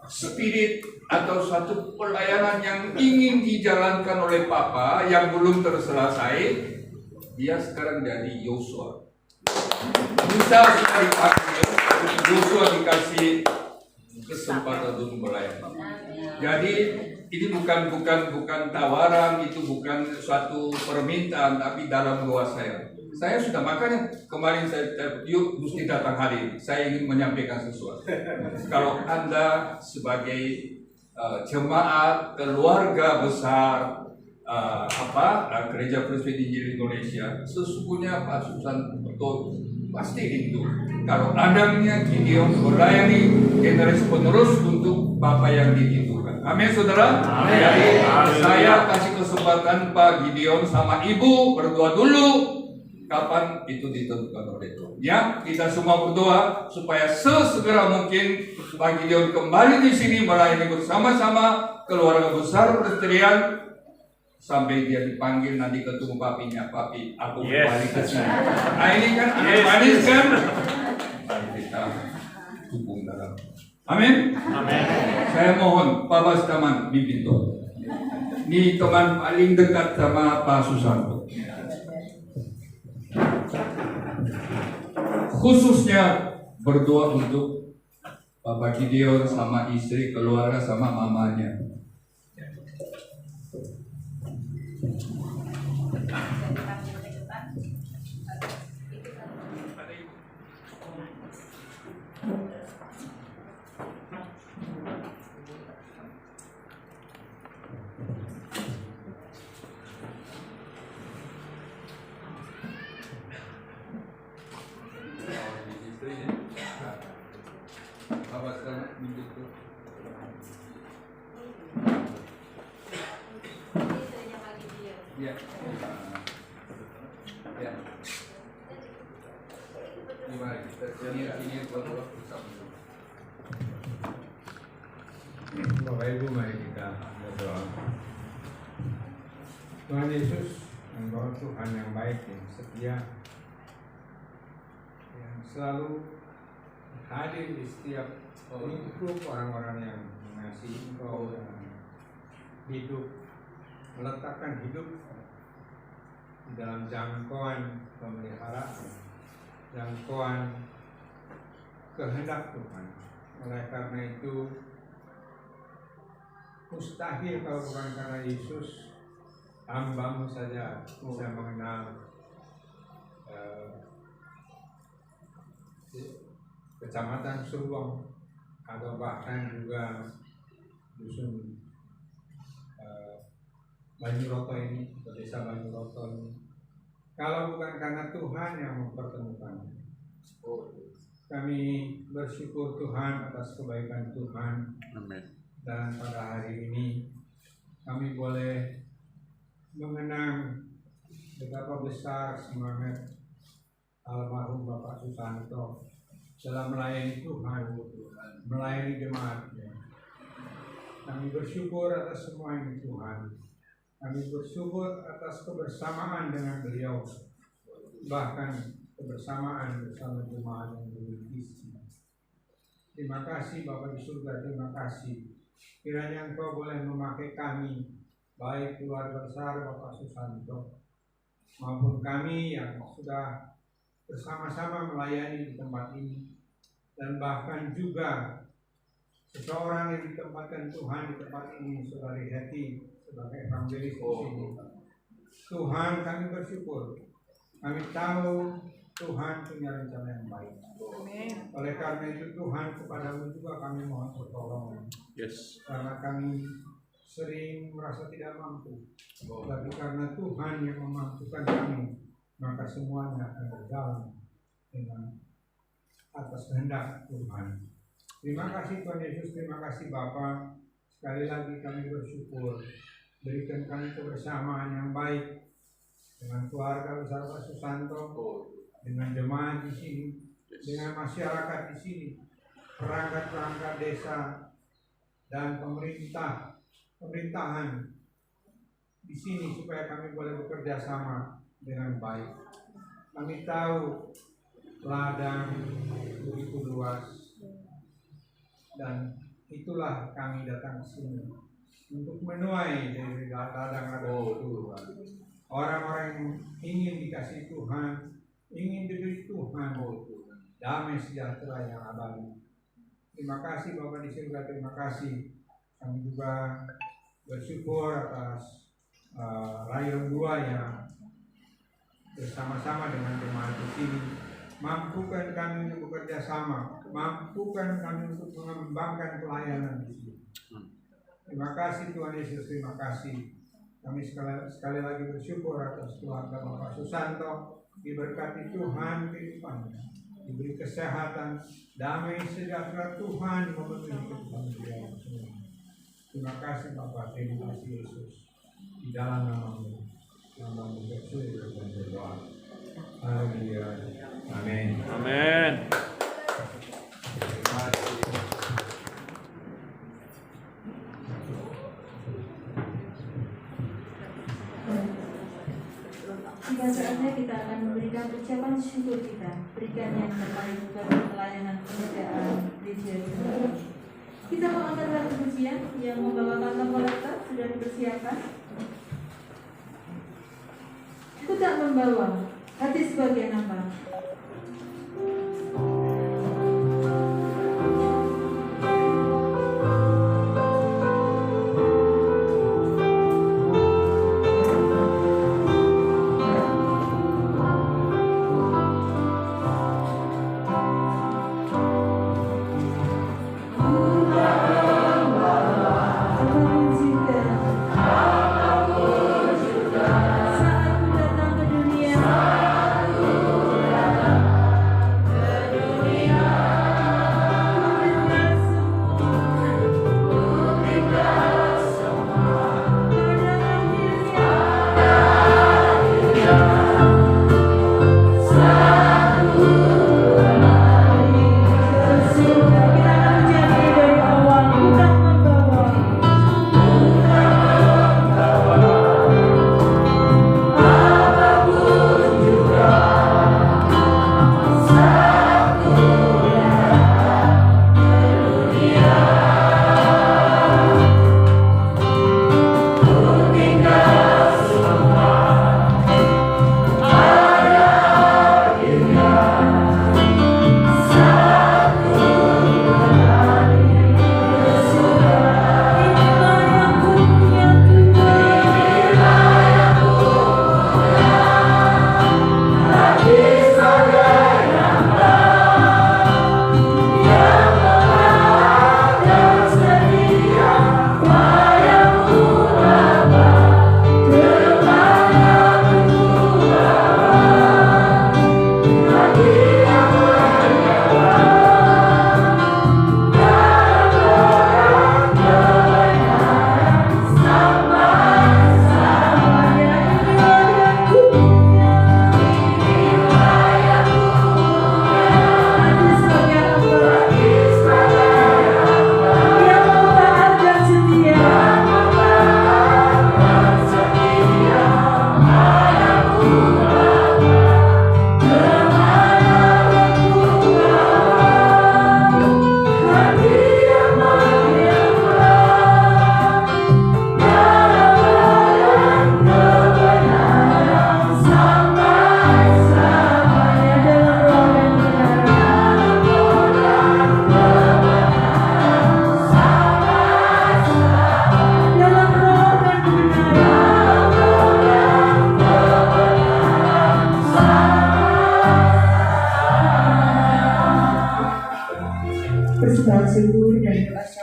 spirit atau satu pelayanan yang ingin dijalankan oleh Papa yang belum terselesai. Dia sekarang jadi Yosua. Musa sudah dipanggil, Yosua dikasih kesempatan untuk melayani. Jadi ini bukan tawaran, itu bukan suatu permintaan, tapi dalam doa saya. Saya sudah, makanya kemarin saya yuk mesti datang hari ini. Saya ingin menyampaikan sesuatu. Kalau Anda sebagai jemaat keluarga besar Gereja Presbiter Injil Indonesia, sesungguhnya Pak Susanto pasti rindu. Kalau Anda punya Gideon melayani generasi penerus untuk Bapak yang dirindukan. Amin, saudara. Jadi saya kasih kesempatan Pak Gideon sama Ibu berdoa dulu. Kapan itu ditentukan oleh Tuhan. Ya, kita semua berdoa supaya sesegera mungkin Pak Gideon kembali di sini melayani bersama-sama keluarga besar Presbyterian sampai dia dipanggil nanti ketemu papinya, papi, aku kembali ke sini. Nah ini kan manis kan? Mari kita dukung dalam. Amin. Amin. Saya mohon Pak Bastaman pimpin doa. Ini teman paling dekat sama Pak Susanto. Khususnya berdoa untuk Bapak Gideon sama istri, keluarga sama mamanya. Bapak Ibu, mari kita berdoa. Tuhan Yesus, Engkau Tuhan yang baik, yang setia, yang selalu hadir di setiap lingkup orang-orang yang mengasihi Engkau dan hidup, meletakkan hidup di dalam jangkauan pemeliharaan, jangkauan kehendak Tuhan. Oleh karena itu, mustahil kalau bukan karena Yesus, hamba-Mu saja bisa mengenal Kecamatan Suruang atau bahkan juga dusun Banyuroto ini, desa Banyuroto ini. Kalau bukan karena Tuhan yang mempertemukan, kami bersyukur Tuhan atas kebaikan Tuhan. Amin. Dan pada hari ini kami boleh mengenang betapa besar semangat almarhum Bapak Susanto dalam melayani Tuhan, melayani jemaatnya. Kami bersyukur atas semua ini Tuhan. Kami bersyukur atas kebersamaan dengan beliau, bahkan kebersamaan bersama jemaat yang bervisi. Terima kasih Bapak di surga, terima kasih. Kiranya Engkau boleh memakai kami, baik keluarga besar Bapak Susanto, maupun kami yang sudah bersama-sama melayani di tempat ini, dan bahkan juga seseorang yang ditempatkan Tuhan di tempat ini, Saudari Heti, sebagai evangelis di sini. Tuhan, kami bersyukur. Kami tahu Tuhan punya rencana yang baik. Oleh karena itu Tuhan, kepadamu juga kami mohon pertolongan. Yes. Karena kami sering merasa tidak mampu. Tapi karena Tuhan yang memampukan kami, maka semuanya akan berjalan dengan atas kehendak Tuhan. Terima kasih Tuhan Yesus, terima kasih Bapa. Sekali lagi kami bersyukur. Berikan kami kebersamaan yang baik dengan keluarga besar Pak Susanto, dengan jemaat di sini, dengan masyarakat di sini, perangkat-perangkat desa dan pemerintahan di sini, supaya kami boleh bekerja sama dengan baik. Kami tahu ladang begitu luas, dan itulah kami datang ke sini untuk menuai dari ladang-ladang itu. Orang-orang yang ingin dikasih Tuhan, ingin diberi Tuhan damai sejahtera yang abadi. Terima kasih Bapak di surga, terima kasih. Kami juga bersyukur atas Rayon 2 yang bersama-sama dengan jemaat di sini. Mampukan kami untuk bekerja sama, mampukan kami untuk mengembangkan pelayanan di sini. Terima kasih Tuhan Yesus, terima kasih. Kami sekali lagi bersyukur atas keluarga Bapak Susanto, diberkati Tuhan kehidupannya, diberi kesehatan, damai sejahtera Tuhan memenuhi kehidupan beliau semua. Terima kasih Bapak, terima kasih Yesus. Di dalam nama-Mu, nama-Mu bersyukur dan berdoa. Haleluya. Amin. Amin. Terima kasih. Tiba saatnya kita akan memberikan ucapan syukur kita, berikan yang terbaik bagi pelayanan pekerjaan gereja. Kita mau angkat lagu pujian yang membawakan kolektor sudah dipersiapkan. Ku tak membawa hati sebagai hamba. Saat ku datang ke dunia,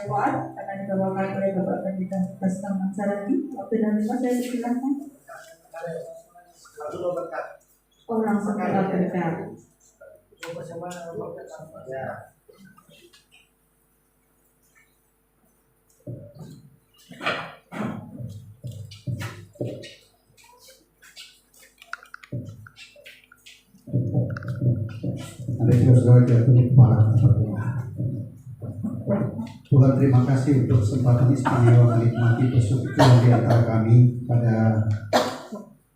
lewat karena dibawakan oleh Bapak Pendeta Baskam Mansarati. Waktu dan tempat saya silakan. Orang sekolah berkat. Mari saudara jatuh kepala berdoa. Tuhan, terima kasih untuk kesempatan istimewa menikmati persekutuan di antara kami pada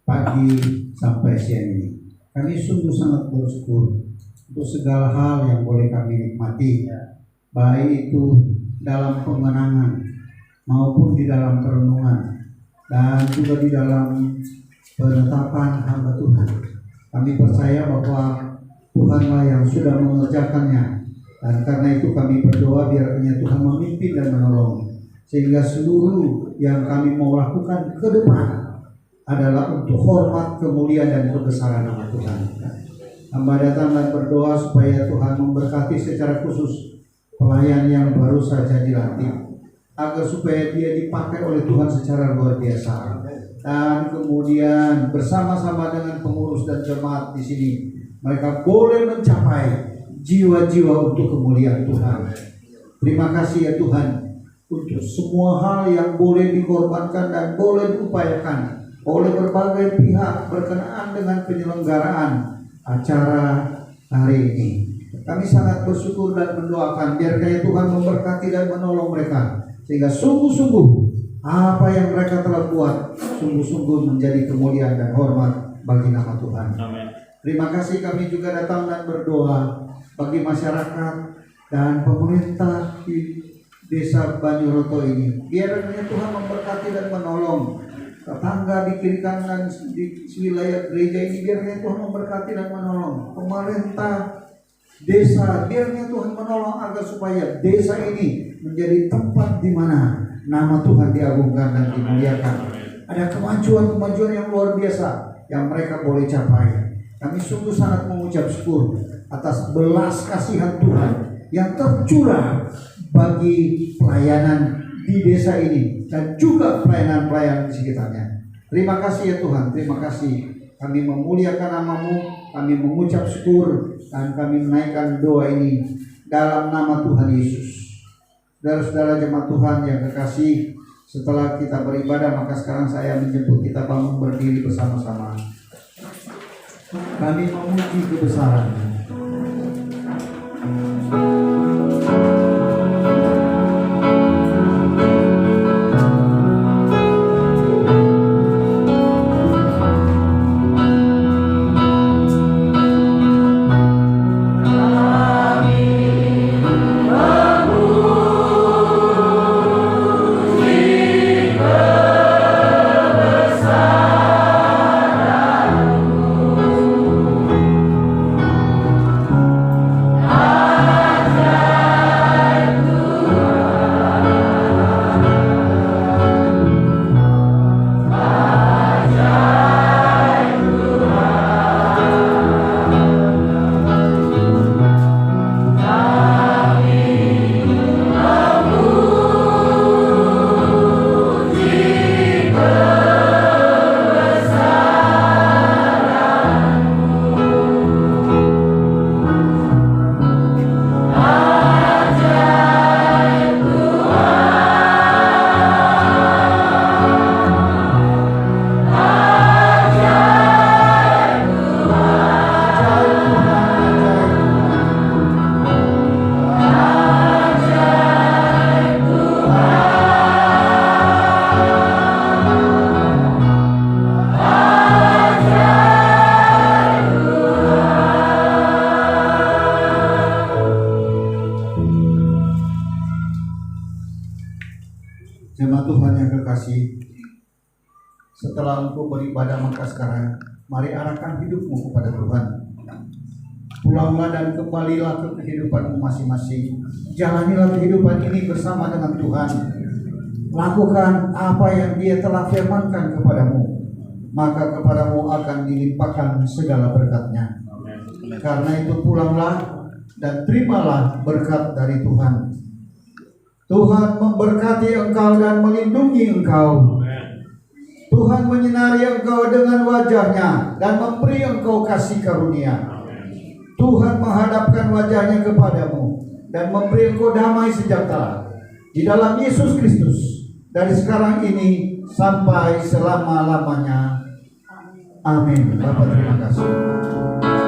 pagi sampai siang ini. Kami sungguh sangat bersyukur untuk segala hal yang boleh kami nikmati, baik itu dalam pengenangan maupun di dalam perenungan dan juga di dalam penetapan hamba Tuhan. Kami percaya bahwa Tuhanlah yang sudah mengerjakannya, dan karena itu kami berdoa biar Tuhan memimpin dan menolong, sehingga seluruh yang kami mau lakukan ke depan adalah untuk hormat, kemuliaan, dan kebesaran nama Tuhan. Hamba datang dan berdoa supaya Tuhan memberkati secara khusus pelayan yang baru saja dilantik, agar supaya dia dipakai oleh Tuhan secara luar biasa, dan kemudian bersama-sama dengan pengurus dan jemaat di sini mereka boleh mencapai jiwa-jiwa untuk kemuliaan Tuhan. Terima kasih ya Tuhan untuk semua hal yang boleh dikorbankan dan boleh diupayakan oleh berbagai pihak berkenaan dengan penyelenggaraan acara hari ini. Kami sangat bersyukur dan mendoakan biar Tuhan memberkati dan menolong mereka, sehingga sungguh-sungguh apa yang mereka telah buat sungguh-sungguh menjadi kemuliaan dan hormat bagi nama Tuhan. Amin. Terima kasih, kami juga datang dan berdoa bagi masyarakat dan pemerintah di desa Banyuroto ini. Biarlah Tuhan memberkati dan menolong tetangga di kiri kanan di wilayah gereja ini. Biarlah Tuhan memberkati dan menolong pemerintah desa. Biarlah Tuhan menolong agar supaya desa ini menjadi tempat di mana nama Tuhan diagungkan dan dimuliakan. Ada kemajuan-kemajuan yang luar biasa yang mereka boleh capai. Kami sungguh sangat mengucap syukur atas belas kasihan Tuhan yang tercurah bagi pelayanan di desa ini dan juga pelayanan-pelayanan di sekitarnya. Terima kasih ya Tuhan, terima kasih. Kami memuliakan nama-Mu, kami mengucap syukur, dan kami menaikkan doa ini dalam nama Tuhan Yesus. Saudara-saudara jemaat Tuhan yang kekasih, setelah kita beribadah, maka sekarang saya menjemput kita bangun berdiri bersama-sama. Kami memuji kebesaran-Mu. Jemaat Tuhan yang kekasih, setelah engkau beribadah maka sekarang mari arahkan hidupmu kepada Tuhan. Pulanglah dan kembalilah ke kehidupanmu masing-masing. Jalanilah kehidupan ini bersama dengan Tuhan. Lakukan apa yang Dia telah firmankan kepadamu, maka kepadamu akan dilimpahkan segala berkat-Nya. Karena itu pulanglah dan terimalah berkat dari Tuhan. Tuhan memberkati engkau dan melindungi engkau. Tuhan menyinari engkau dengan wajah-Nya dan memberi engkau kasih karunia. Tuhan menghadapkan wajah-Nya kepadamu dan memberi engkau damai sejahtera di dalam Yesus Kristus dari sekarang ini sampai selama-lamanya. Amin. Bapak terima kasih.